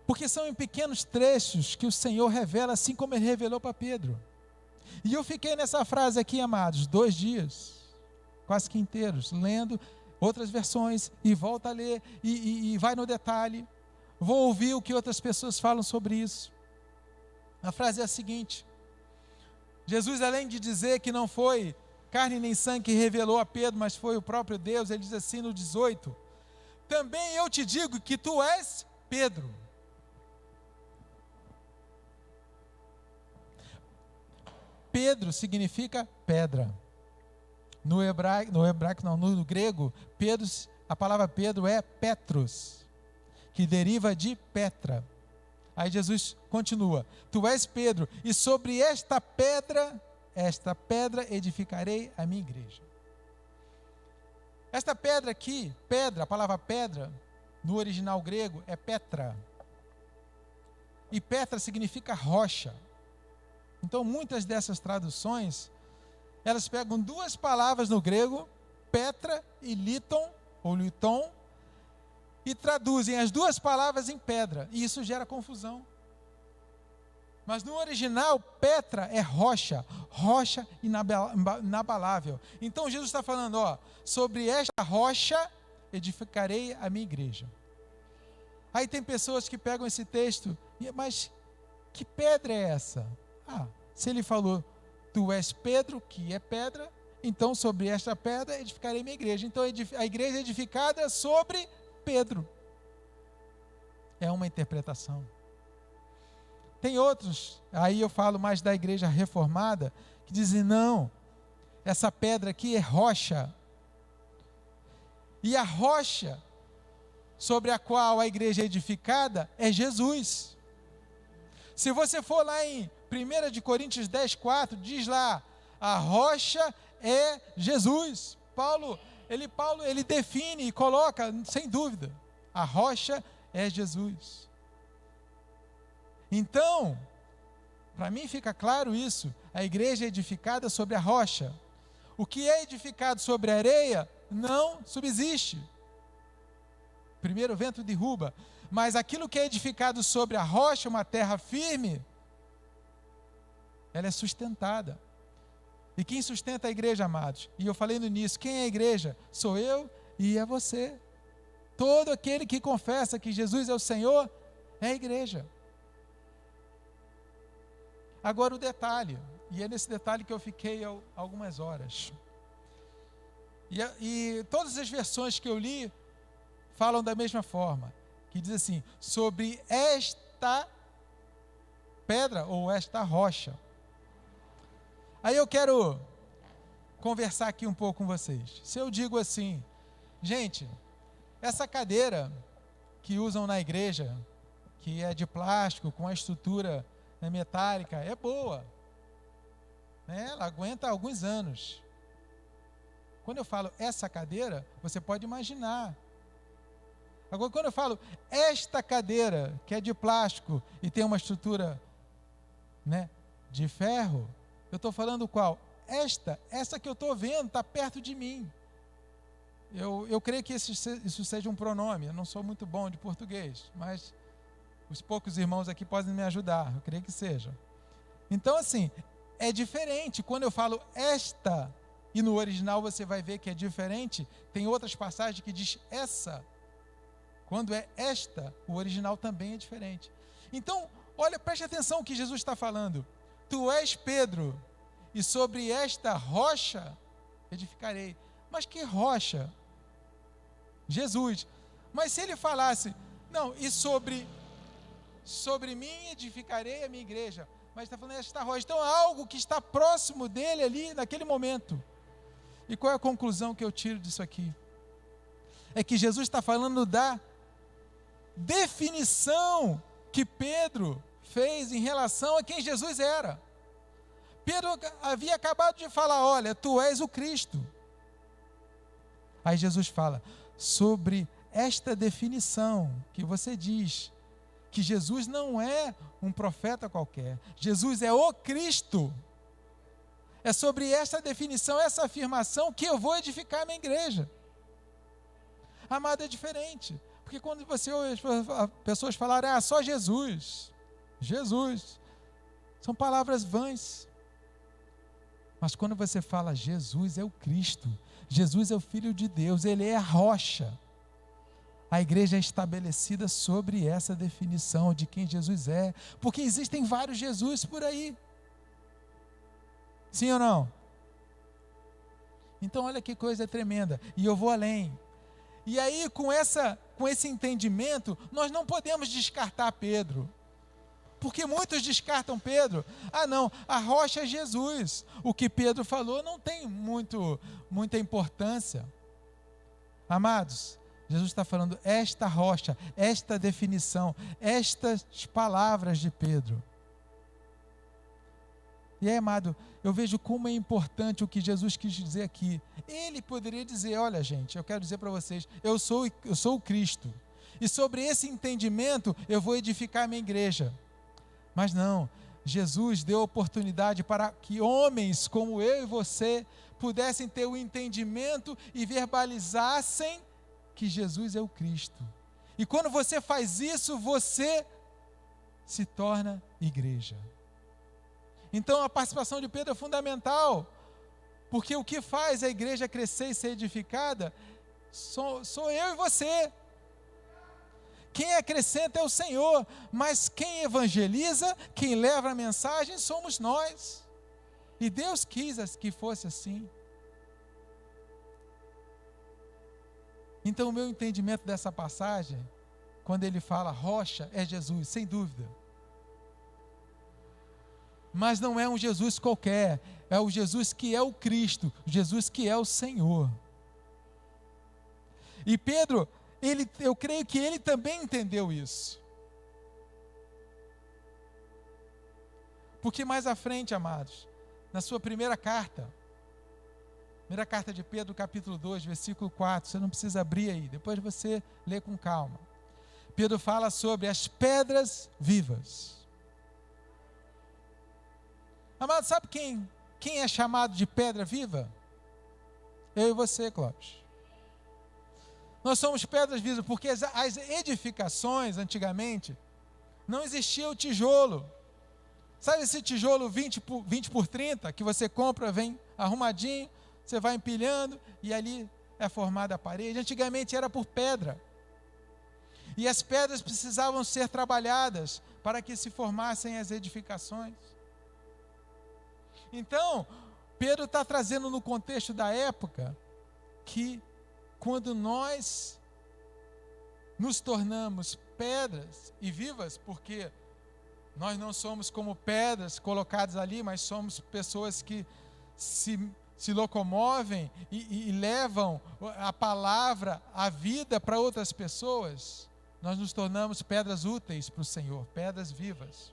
Porque são em pequenos trechos que o Senhor revela, assim como Ele revelou para Pedro. E eu fiquei nessa frase aqui, amados, 2 dias, quase que inteiros, lendo outras versões e volta a ler e vai no detalhe. Vou ouvir o que outras pessoas falam sobre isso. A frase é a seguinte: Jesus, além de dizer que não foi carne nem sangue que revelou a Pedro, mas foi o próprio Deus, ele diz assim no 18: também eu te digo que tu és Pedro. Pedro significa pedra. No grego, Pedro, a palavra Pedro é Petros, que deriva de Petra. Aí Jesus continua: tu és Pedro, e sobre esta pedra edificarei a minha igreja. Esta pedra aqui, pedra, a palavra pedra, no original grego é Petra. E Petra significa rocha. Então muitas dessas traduções, elas pegam duas palavras no grego, Petra e Liton, ou Liton, e traduzem as duas palavras em pedra, e isso gera confusão. Mas no original, Petra é rocha, rocha inabalável. Então Jesus está falando, sobre esta rocha edificarei a minha igreja. Aí tem pessoas que pegam esse texto, mas que pedra é essa? Se ele falou, tu és Pedro, que é pedra, então sobre esta pedra edificarei minha igreja. Então a igreja é edificada sobre Pedro. É uma interpretação. Tem outros, aí eu falo mais da igreja reformada, que dizem, não, essa pedra aqui é rocha. E a rocha sobre a qual a igreja é edificada é Jesus. Se você for lá em 1 Coríntios 10:4, diz lá, a rocha é Jesus. Paulo ele define e coloca, sem dúvida, a rocha é Jesus. Então, para mim fica claro isso, a igreja é edificada sobre a rocha. O que é edificado sobre a areia não subsiste. Primeiro o vento derruba, mas aquilo que é edificado sobre a rocha, uma terra firme, ela é sustentada. E quem sustenta a igreja, amados? E eu falei no início, quem é a igreja? Sou eu e é você. Todo aquele que confessa que Jesus é o Senhor, é a igreja. Agora o detalhe, e é nesse detalhe que eu fiquei algumas horas. E todas as versões que eu li falam da mesma forma, que diz assim, sobre esta pedra ou esta rocha. Aí eu quero conversar aqui um pouco com vocês. Se eu digo assim, gente, essa cadeira que usam na igreja, que é de plástico, com a estrutura metálica, é boa, né? Ela aguenta alguns anos. Quando eu falo essa cadeira, você pode imaginar. Agora, quando eu falo esta cadeira, que é de plástico e tem uma estrutura, né, de ferro, eu estou falando qual? Essa que eu estou vendo, está perto de mim. Eu creio que isso seja um pronome. Eu não sou muito bom de português, mas os poucos irmãos aqui podem me ajudar. Eu creio que seja. Então, assim, é diferente. Quando eu falo esta, e no original você vai ver que é diferente, tem outras passagens que diz essa. Quando é esta, o original também é diferente. Então, olha, preste atenção o que Jesus está falando. Tu és Pedro, e sobre esta rocha edificarei. Mas que rocha? Jesus. Mas se ele falasse, não, e sobre mim edificarei a minha igreja. Mas está falando esta rocha. Então é algo que está próximo dele ali, naquele momento. E qual é a conclusão que eu tiro disso aqui? É que Jesus está falando da definição que Pedro fez em relação a quem Jesus era. Pedro havia acabado de falar, olha, tu és o Cristo. Aí Jesus fala, sobre esta definição que você diz, que Jesus não é um profeta qualquer, Jesus é o Cristo. É sobre essa definição, essa afirmação que eu vou edificar a minha igreja. Amado, é diferente. Porque quando você ouve as pessoas falarem, só Jesus. Jesus. São palavras vãs. Mas quando você fala Jesus é o Cristo, Jesus é o Filho de Deus, Ele é a rocha. A igreja é estabelecida sobre essa definição de quem Jesus é, porque existem vários Jesus por aí. Sim ou não? Então olha que coisa tremenda, e eu vou além. E aí com esse entendimento, nós não podemos descartar Pedro. Porque muitos descartam Pedro. Ah não, a rocha é Jesus. O que Pedro falou não tem muita importância. Amados, Jesus está falando esta rocha, esta definição, estas palavras de Pedro. E aí, amado, eu vejo como é importante o que Jesus quis dizer aqui. Ele poderia dizer, olha gente, eu quero dizer para vocês, eu sou o Cristo. E sobre esse entendimento eu vou edificar a minha igreja. Mas não, Jesus deu oportunidade para que homens como eu e você pudessem ter o entendimento e verbalizassem que Jesus é o Cristo. E quando você faz isso, você se torna igreja. Então a participação de Pedro é fundamental, porque o que faz a igreja crescer e ser edificada sou eu e você. Quem acrescenta é o Senhor, mas quem evangeliza, quem leva a mensagem somos nós. E Deus quis que fosse assim. Então o meu entendimento dessa passagem, quando ele fala rocha, é Jesus, sem dúvida. Mas não é um Jesus qualquer, é o Jesus que é o Cristo, Jesus que é o Senhor. E Pedro, eu creio que ele também entendeu isso. Porque mais à frente, amados, na sua primeira carta de Pedro, capítulo 2, versículo 4, você não precisa abrir aí, depois você lê com calma. Pedro fala sobre as pedras vivas. Amado, sabe quem é chamado de pedra viva? Eu e você, Clóvis. Nós somos pedras vivas, porque as edificações, antigamente, não existia o tijolo. Sabe esse tijolo 20 por 30, que você compra, vem arrumadinho, você vai empilhando, e ali é formada a parede? Antigamente era por pedra. E as pedras precisavam ser trabalhadas para que se formassem as edificações. Então, Pedro está trazendo no contexto da época que quando nós nos tornamos pedras e vivas, porque nós não somos como pedras colocadas ali, mas somos pessoas que se locomovem e levam a palavra, a vida para outras pessoas, nós nos tornamos pedras úteis para o Senhor, pedras vivas.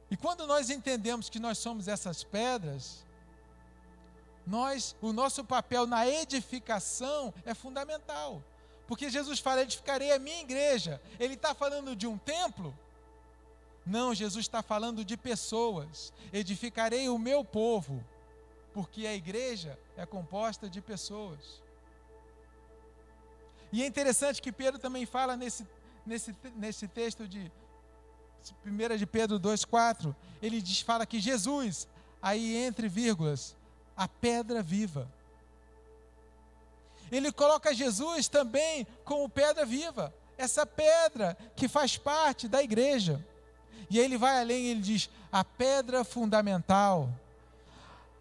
E quando nós entendemos que nós somos essas pedras, o nosso papel na edificação é fundamental. Porque Jesus fala, edificarei a minha igreja. Ele está falando de um templo? Não, Jesus está falando de pessoas. Edificarei o meu povo, porque a igreja é composta de pessoas. E é interessante que Pedro também fala nesse texto de 1 de Pedro 2,4, ele fala que Jesus, aí entre vírgulas, a pedra viva. Ele coloca Jesus também como pedra viva, essa pedra que faz parte da igreja. E aí ele vai além, ele diz, a pedra fundamental,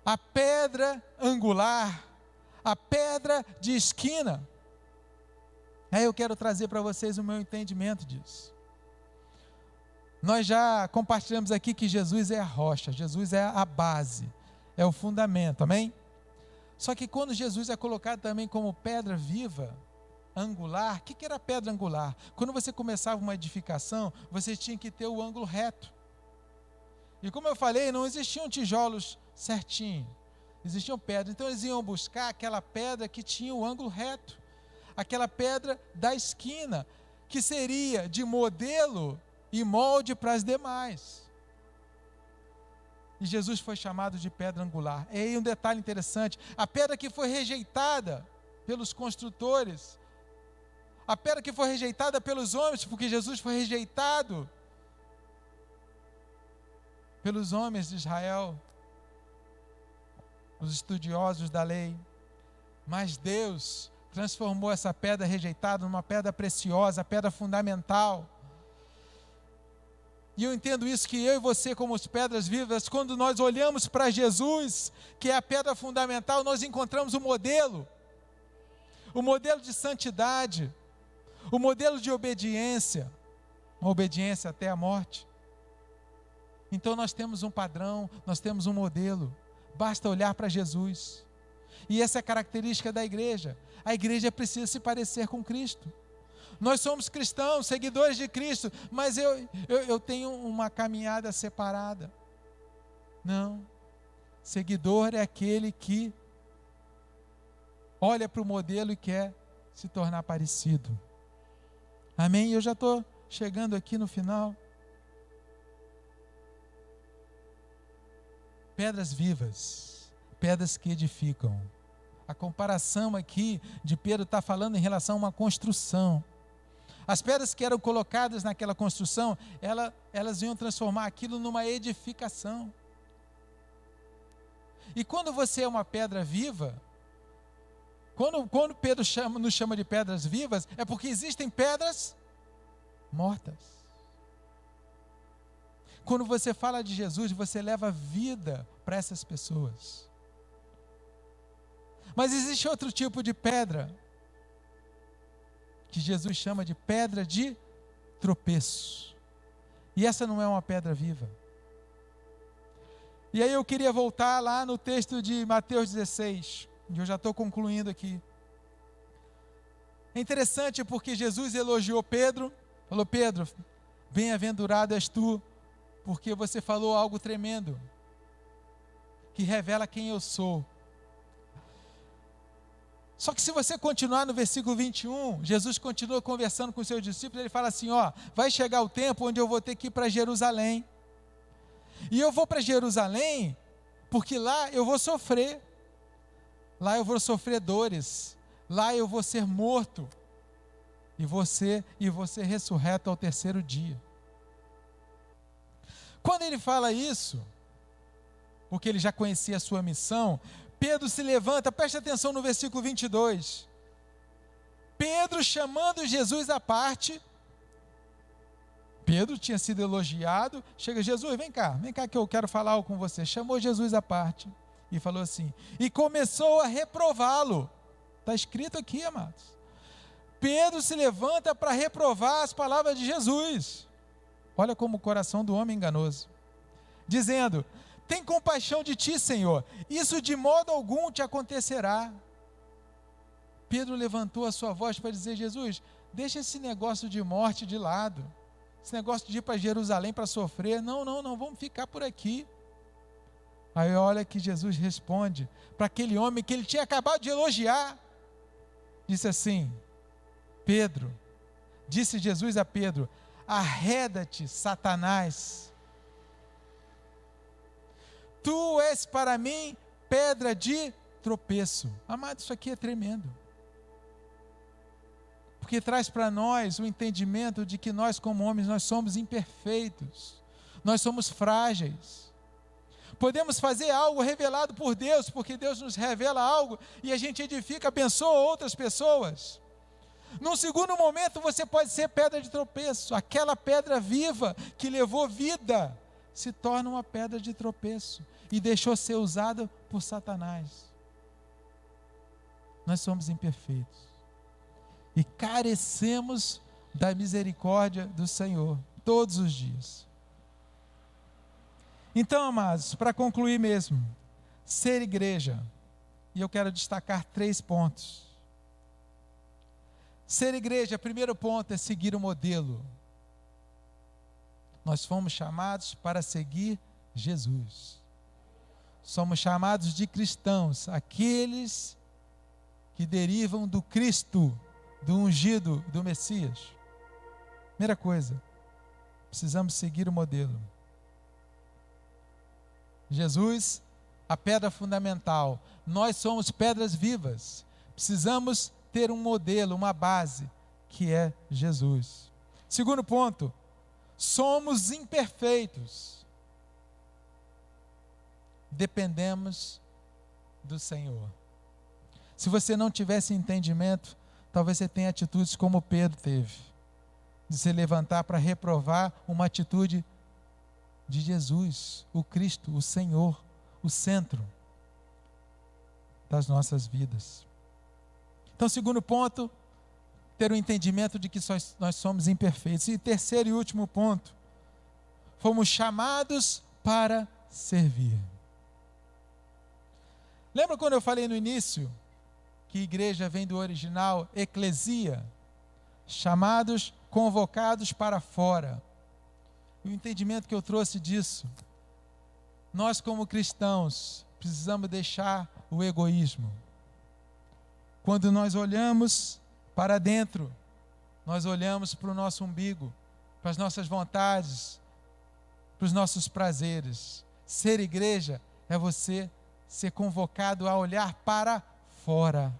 a pedra angular, a pedra de esquina. Aí eu quero trazer para vocês o meu entendimento disso. Nós já compartilhamos aqui que Jesus é a rocha, Jesus é a base, é o fundamento, amém? Só que quando Jesus é colocado também como pedra viva, angular, o que era pedra angular? Quando você começava uma edificação, você tinha que ter o ângulo reto. E como eu falei, não existiam tijolos certinho, existiam pedras, então eles iam buscar aquela pedra que tinha o ângulo reto, aquela pedra da esquina, que seria de modelo e molde para as demais. E Jesus foi chamado de pedra angular. E aí um detalhe interessante, a pedra que foi rejeitada pelos construtores, a pedra que foi rejeitada pelos homens, porque Jesus foi rejeitado pelos homens de Israel, os estudiosos da lei. Mas Deus transformou essa pedra rejeitada numa pedra preciosa, pedra fundamental. E eu entendo isso, que eu e você, como as pedras vivas, quando nós olhamos para Jesus, que é a pedra fundamental, nós encontramos o modelo de santidade, o modelo de obediência, uma obediência até a morte. Então nós temos um padrão, nós temos um modelo, basta olhar para Jesus. E essa é a característica da igreja. A igreja precisa se parecer com Cristo. Nós somos cristãos, seguidores de Cristo, mas eu tenho uma caminhada separada. Não. Seguidor é aquele que olha para o modelo e quer se tornar parecido. Amém? Eu já estou chegando aqui no final. Pedras vivas, pedras que edificam. A comparação aqui de Pedro está falando em relação a uma construção. As pedras que eram colocadas naquela construção, elas iam transformar aquilo numa edificação. E quando você é uma pedra viva, quando Pedro nos chama de pedras vivas, é porque existem pedras mortas. Quando você fala de Jesus, você leva vida para essas pessoas. Mas existe outro tipo de pedra, que Jesus chama de pedra de tropeço. E essa não é uma pedra viva. E aí eu queria voltar lá no texto de Mateus 16, e eu já estou concluindo aqui. É interessante porque Jesus elogiou Pedro, falou: Pedro, bem-aventurado és tu, porque você falou algo tremendo, que revela quem eu sou. Só que se você continuar no versículo 21, Jesus continua conversando com os seus discípulos, ele fala assim: vai chegar o tempo onde eu vou ter que ir para Jerusalém. E eu vou para Jerusalém porque lá eu vou sofrer. Lá eu vou sofrer dores. Lá eu vou ser morto. E vou ser ressurreto ao terceiro dia. Quando ele fala isso, porque ele já conhecia a sua missão, Pedro se levanta, preste atenção no versículo 22. Pedro chamando Jesus à parte. Pedro tinha sido elogiado. Chega: Jesus, vem cá que eu quero falar algo com você. Chamou Jesus à parte e falou assim, e começou a reprová-lo. Está escrito aqui, amados. Pedro se levanta para reprovar as palavras de Jesus. Olha como o coração do homem é enganoso. Dizendo: tem compaixão de ti, Senhor, isso de modo algum te acontecerá. Pedro levantou a sua voz para dizer: Jesus, deixa esse negócio de morte de lado, esse negócio de ir para Jerusalém para sofrer, não, vamos ficar por aqui. Aí olha que Jesus responde para aquele homem que ele tinha acabado de elogiar, disse assim: Pedro, disse Jesus a Pedro: arreda-te, Satanás, tu és para mim pedra de tropeço. Amado, isso aqui é tremendo, porque traz para nós o entendimento de que nós, como homens, nós somos imperfeitos, nós somos frágeis. Podemos fazer algo revelado por Deus, porque Deus nos revela algo e a gente edifica, abençoa outras pessoas. Num segundo momento você pode ser pedra de tropeço. Aquela pedra viva que levou vida se torna uma pedra de tropeço e deixou ser usada por Satanás. Nós somos imperfeitos e carecemos da misericórdia do Senhor todos os dias. Então, amados, para concluir mesmo, ser igreja, e eu quero destacar 3 pontos. Ser igreja, primeiro ponto, é seguir o modelo. Nós fomos chamados para seguir Jesus. Somos chamados de cristãos, aqueles que derivam do Cristo, do ungido, do Messias. Primeira coisa, precisamos seguir o modelo. Jesus, a pedra fundamental. Nós somos pedras vivas. Precisamos ter um modelo, uma base, que é Jesus. Segundo ponto, somos imperfeitos. Dependemos do Senhor. Se você não tivesse entendimento, talvez você tenha atitudes como Pedro teve, de se levantar para reprovar uma atitude de Jesus, o Cristo, o Senhor, o centro das nossas vidas. Então, segundo ponto, ter o entendimento de que nós somos imperfeitos. E terceiro e último ponto, fomos chamados para servir. Lembra quando eu falei no início que igreja vem do original eclesia? Chamados, convocados para fora. O entendimento que eu trouxe disso, nós como cristãos precisamos deixar o egoísmo. Quando nós olhamos para dentro, nós olhamos para o nosso umbigo, para as nossas vontades, para os nossos prazeres. Ser igreja é você ser convocado a olhar para fora.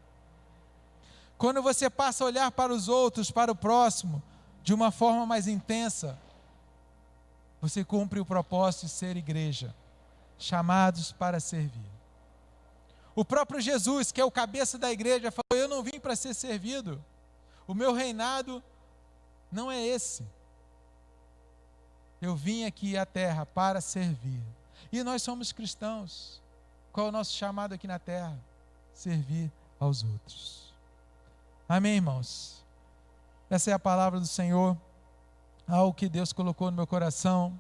Quando você passa a olhar para os outros, para o próximo, de uma forma mais intensa, você cumpre o propósito de ser igreja, chamados para servir. O próprio Jesus, que é o cabeça da igreja, falou: eu não vim para ser servido, o meu reinado não é esse. Eu vim aqui à terra para servir. E nós somos cristãos. Qual é o nosso chamado aqui na terra? Servir aos outros. Amém, irmãos? Essa é a palavra do Senhor, algo que Deus colocou no meu coração.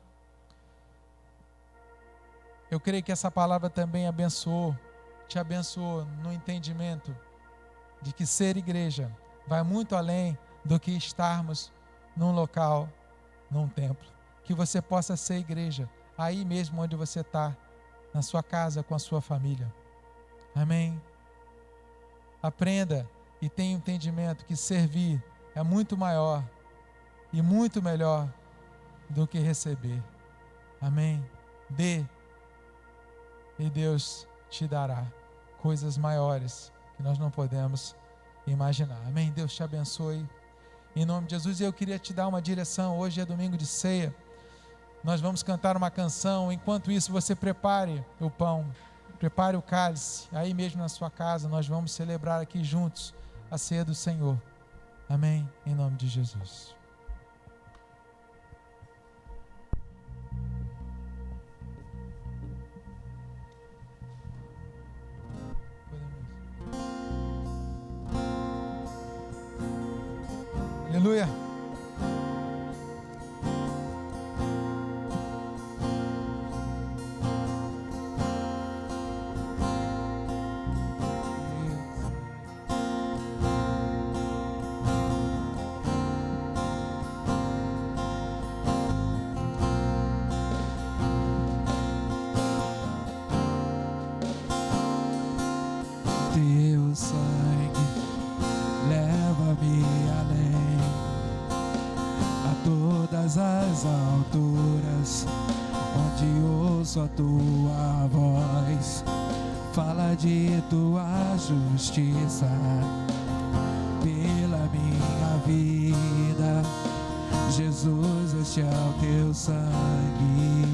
Eu creio que essa palavra também te abençoou no entendimento de que ser igreja vai muito além do que estarmos num local, num templo. Que você possa ser igreja aí mesmo onde você está, na sua casa, com a sua família. Amém? Aprenda e tenha entendimento que servir é muito maior e muito melhor do que receber. Amém? Dê e Deus te dará coisas maiores que nós não podemos imaginar. Amém? Deus te abençoe em nome de Jesus. E eu queria te dar uma direção. Hoje é domingo de ceia. Nós vamos cantar uma canção. Enquanto isso, você prepare o pão, prepare o cálice. Aí mesmo na sua casa, nós vamos celebrar aqui juntos a ceia do Senhor. Amém? Em nome de Jesus. Aleluia. Teu sangue leva-me além, a todas as alturas, onde ouço a tua voz, fala de tua justiça pela minha vida. Jesus, este é o teu sangue.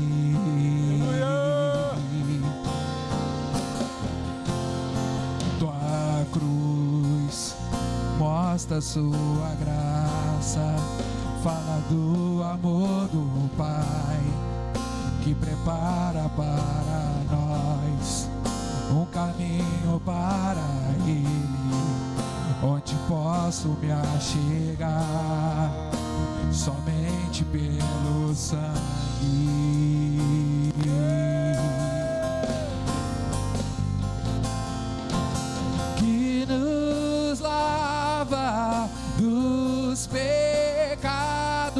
Tua cruz mostra sua graça, fala do amor do Pai, que prepara para nós um caminho para Ele, onde posso me achegar somente pelo sangue. Que nos lava dos pecados,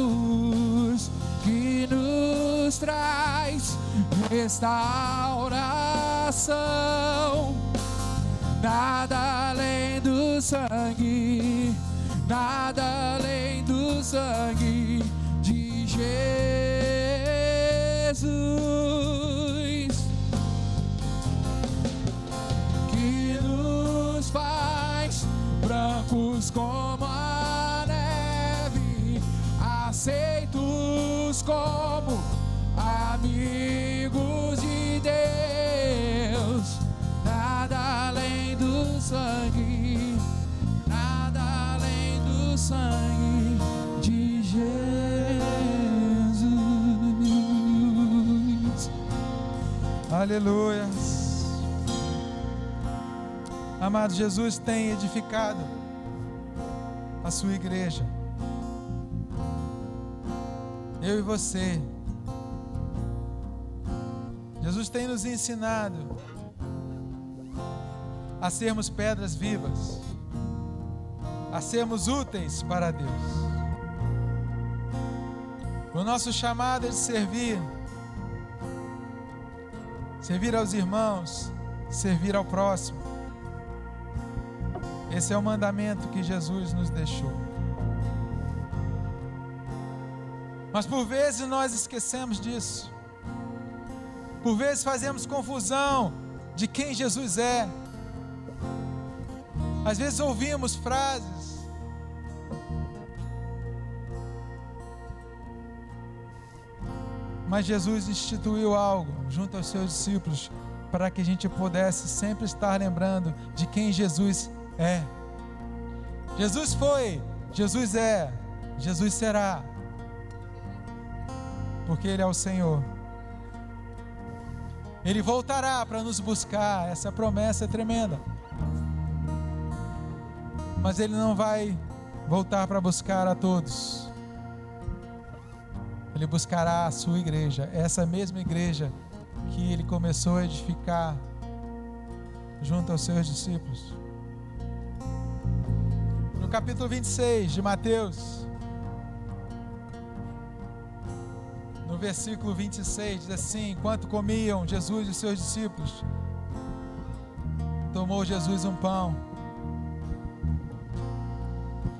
que nos traz restauração. Nada além do sangue, nada além do sangue de Jesus, que nos faz brancos como a neve, aceitos como amigos de Deus. Nada sangue, nada além do sangue de Jesus. Aleluia. Amado, Jesus tem edificado a sua igreja. Eu e você. Jesus tem nos ensinado a sermos pedras vivas, a sermos úteis para Deus. O nosso chamado é de servir aos irmãos, servir ao próximo. Esse é o mandamento que Jesus nos deixou. Mas por vezes nós esquecemos disso. Por vezes fazemos confusão de quem Jesus é. Às vezes ouvimos frases. Mas Jesus instituiu algo junto aos seus discípulos para que a gente pudesse sempre estar lembrando de quem Jesus é. Jesus foi, Jesus é, Jesus será. Porque Ele é o Senhor. Ele voltará para nos buscar. Essa promessa é tremenda. Mas Ele não vai voltar para buscar a todos. Ele buscará a sua igreja. Essa mesma igreja que Ele começou a edificar junto aos seus discípulos. No capítulo 26 de Mateus, no versículo 26, diz assim: enquanto comiam Jesus e os seus discípulos, tomou Jesus um pão,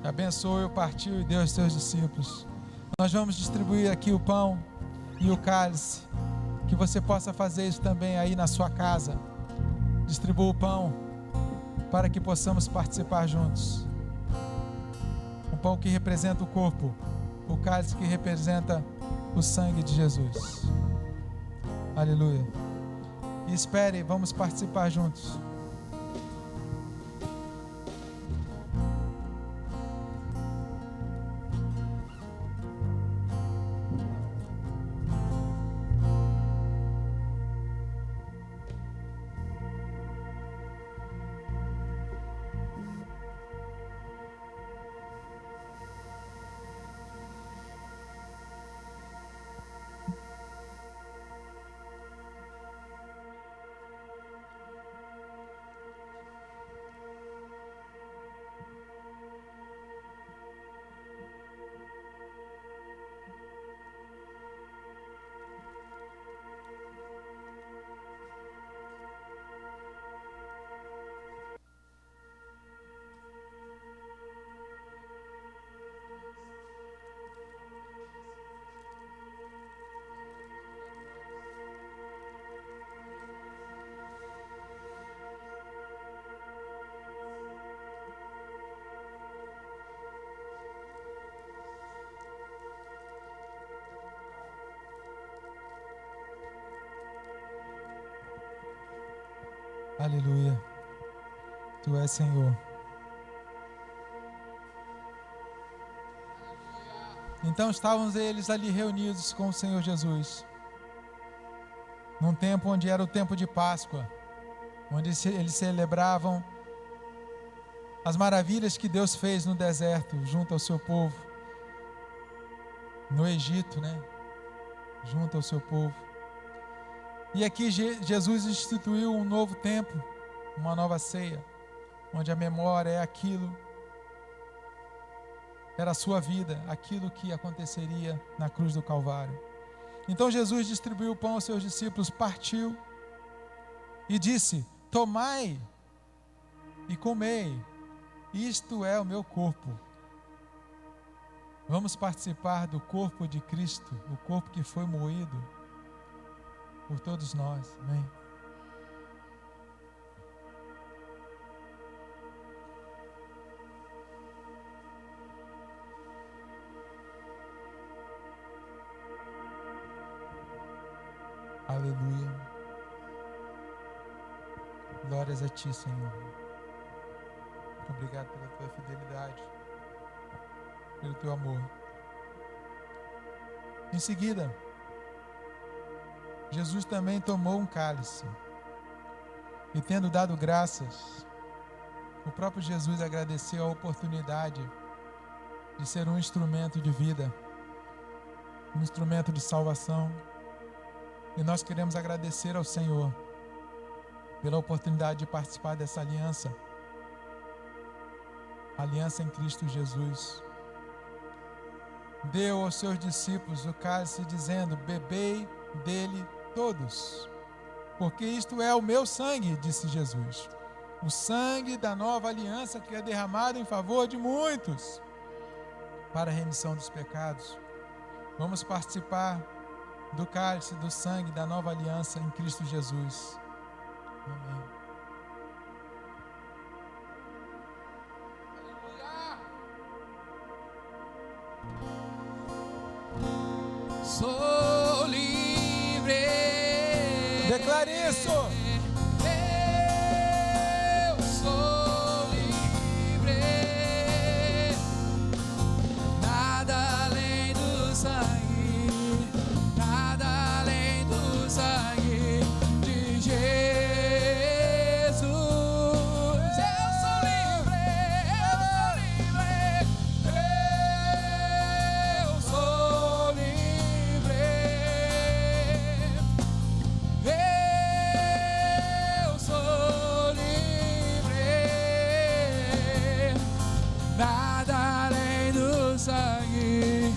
abençoou, partiu e deu aos seus discípulos. Nós vamos distribuir aqui o pão e o cálice, que você possa fazer isso também aí na sua casa. Distribua o pão para que possamos participar juntos. O pão que representa o corpo, o cálice que representa o sangue de Jesus. Aleluia. E espere, vamos participar juntos. Aleluia. Tu és Senhor. Então estavam eles ali reunidos com o Senhor Jesus, num tempo onde era o tempo de Páscoa, onde eles celebravam as maravilhas que Deus fez no deserto, junto ao seu povo, no Egito, junto ao seu povo. E aqui Jesus instituiu um novo tempo, uma nova ceia, onde a memória é aquilo, era a sua vida, aquilo que aconteceria na cruz do Calvário. Então Jesus distribuiu o pão aos seus discípulos, partiu e disse: tomai e comei, isto é o meu corpo. Vamos participar do corpo de Cristo, o corpo que foi moído por todos nós. Amém. Aleluia. Glórias a Ti, Senhor. Obrigado pela tua fidelidade, pelo teu amor. Em seguida, Jesus também tomou um cálice e, tendo dado graças, o próprio Jesus agradeceu a oportunidade de ser um instrumento de vida, um instrumento de salvação. E nós queremos agradecer ao Senhor pela oportunidade de participar dessa aliança, aliança em Cristo Jesus. Deu aos seus discípulos o cálice, dizendo: bebei dele todos, porque isto é o meu sangue, disse Jesus, o sangue da nova aliança que é derramado em favor de muitos para a remissão dos pecados. Vamos participar do cálice do sangue da nova aliança em Cristo Jesus. Amém. Sou livre. Declare isso. Eu sou livre. Nada além do sangue, nada além do sangue de Jesus. Eu sou livre. Eu sou livre. Eu sou livre. Nada além do sangue,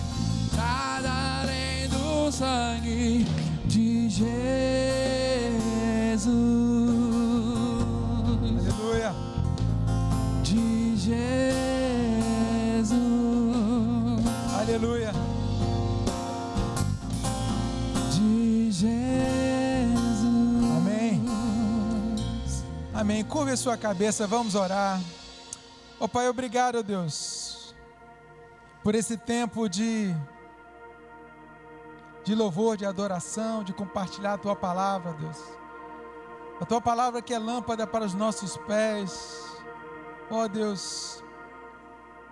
nada além do sangue de Jesus. Aleluia. De Jesus. Aleluia. De Jesus. Amém. Amém. Curve a sua cabeça, vamos orar. Ó Pai, obrigado, ó Deus, por esse tempo de louvor, de adoração, de compartilhar a Tua palavra, Deus. A Tua palavra que é lâmpada para os nossos pés. Ó Deus,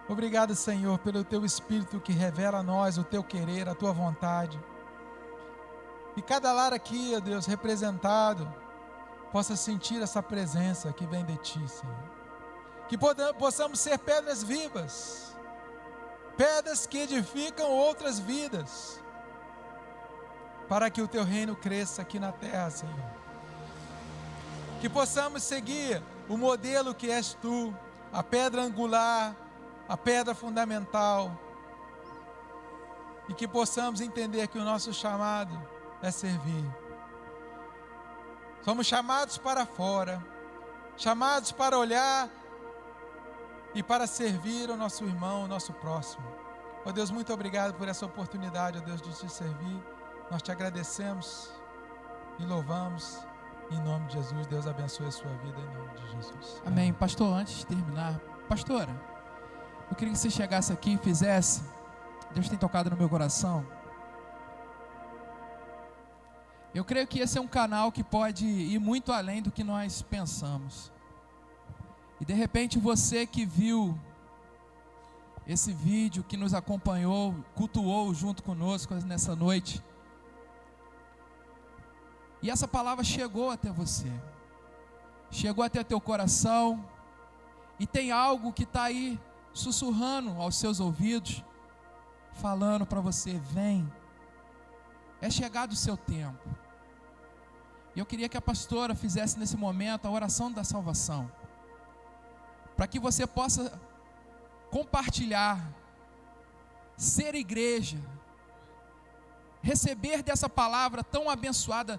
obrigado, Senhor, pelo Teu Espírito que revela a nós o Teu querer, a Tua vontade. E cada lar aqui, ó Deus, representado, possa sentir essa presença que vem de Ti, Senhor. Que possamos ser pedras vivas, pedras que edificam outras vidas, para que o Teu reino cresça aqui na terra, Senhor. Que possamos seguir o modelo que és Tu, a pedra angular, a pedra fundamental, e que possamos entender que o nosso chamado é servir. Somos chamados para fora, chamados para olhar e para servir o nosso irmão, o nosso próximo. Ó Deus, muito obrigado por essa oportunidade, ó Deus, de Te servir. Nós Te agradecemos e louvamos. Em nome de Jesus, Deus abençoe a sua vida, em nome de Jesus. Amém. Pastor, antes de terminar, pastora, eu queria que você chegasse aqui e fizesse. Deus tem tocado no meu coração. Eu creio que esse é um canal que pode ir muito além do que nós pensamos. E de repente você que viu esse vídeo, que nos acompanhou, cultuou junto conosco nessa noite, e essa palavra chegou até você, chegou até teu coração, e tem algo que está aí sussurrando aos seus ouvidos, falando para você: vem, é chegado o seu tempo. E eu queria que a pastora fizesse nesse momento a oração da salvação, para que você possa compartilhar, ser igreja, receber dessa palavra tão abençoada,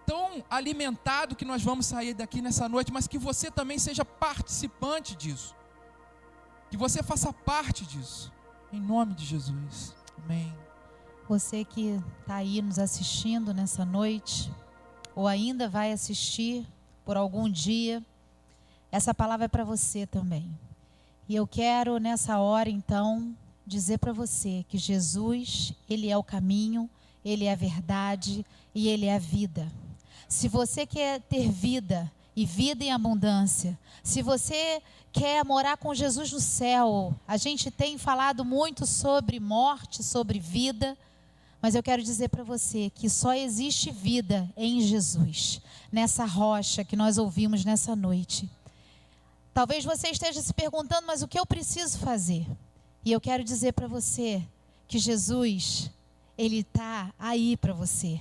tão alimentado, que nós vamos sair daqui nessa noite, mas que você também seja participante disso, que você faça parte disso, em nome de Jesus. Amém. Você que está aí nos assistindo nessa noite, ou ainda vai assistir por algum dia, essa palavra é para você também. E eu quero nessa hora então dizer para você que Jesus, Ele é o caminho, Ele é a verdade e Ele é a vida. Se você quer ter vida e vida em abundância. Se você quer morar com Jesus no céu, a gente tem falado muito sobre morte, sobre vida, mas eu quero dizer para você que só existe vida em Jesus, nessa rocha que nós ouvimos nessa noite. Talvez você esteja se perguntando, mas o que eu preciso fazer? E eu quero dizer para você que Jesus, Ele está aí para você.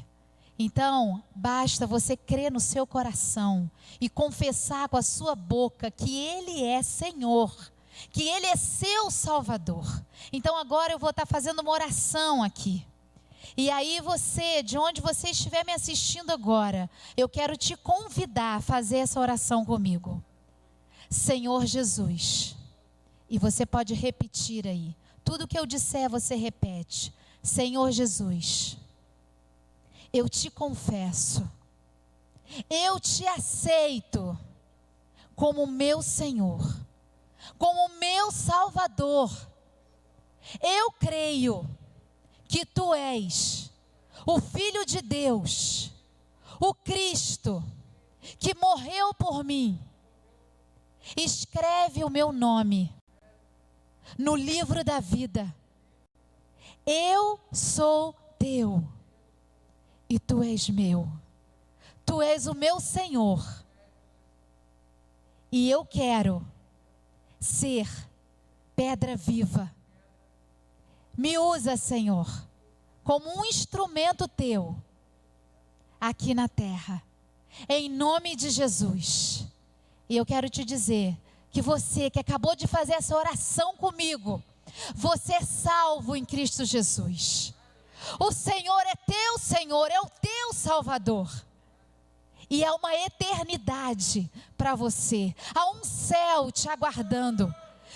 Então, basta você crer no seu coração e confessar com a sua boca que Ele é Senhor, que Ele é seu Salvador. Então agora eu vou estar fazendo uma oração aqui. E aí você, de onde você estiver me assistindo agora, eu quero te convidar a fazer essa oração comigo. Senhor Jesus. E você pode repetir aí. Tudo que eu disser você repete. Senhor Jesus. Eu te confesso, eu te aceito como meu Senhor, como meu Salvador. Eu creio que Tu és o Filho de Deus, o Cristo, que morreu por mim. Escreve o meu nome no livro da vida. Eu sou Teu. E Tu és meu. Tu és o meu Senhor. E eu quero ser pedra viva. Me usa, Senhor, como um instrumento Teu aqui na terra. Em nome de Jesus. E eu quero te dizer que você que acabou de fazer essa oração comigo, você é salvo em Cristo Jesus. O Senhor é teu Senhor, é o teu Salvador. E há uma eternidade para você. Há um céu te aguardando.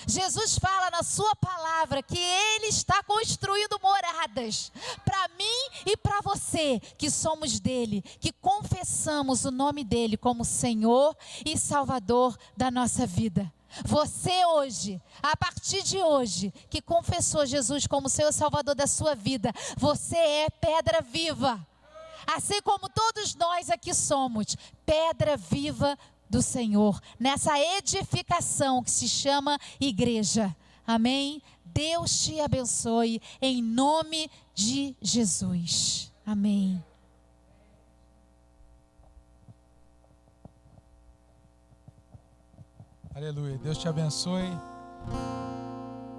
Jesus fala na sua palavra que Ele está construindo moradas para mim e para você, que somos dele, que confessamos o nome dele como Senhor e Salvador da nossa vida. Você hoje, a partir de hoje, que confessou Jesus como seu Salvador da sua vida, você é pedra viva. Assim como todos nós aqui somos, pedra viva do Senhor, nessa edificação que se chama igreja. Amém? Deus te abençoe em nome de Jesus. Amém. Aleluia. Deus te abençoe.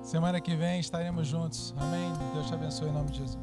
Semana que vem estaremos juntos. Amém? Deus te abençoe em nome de Jesus.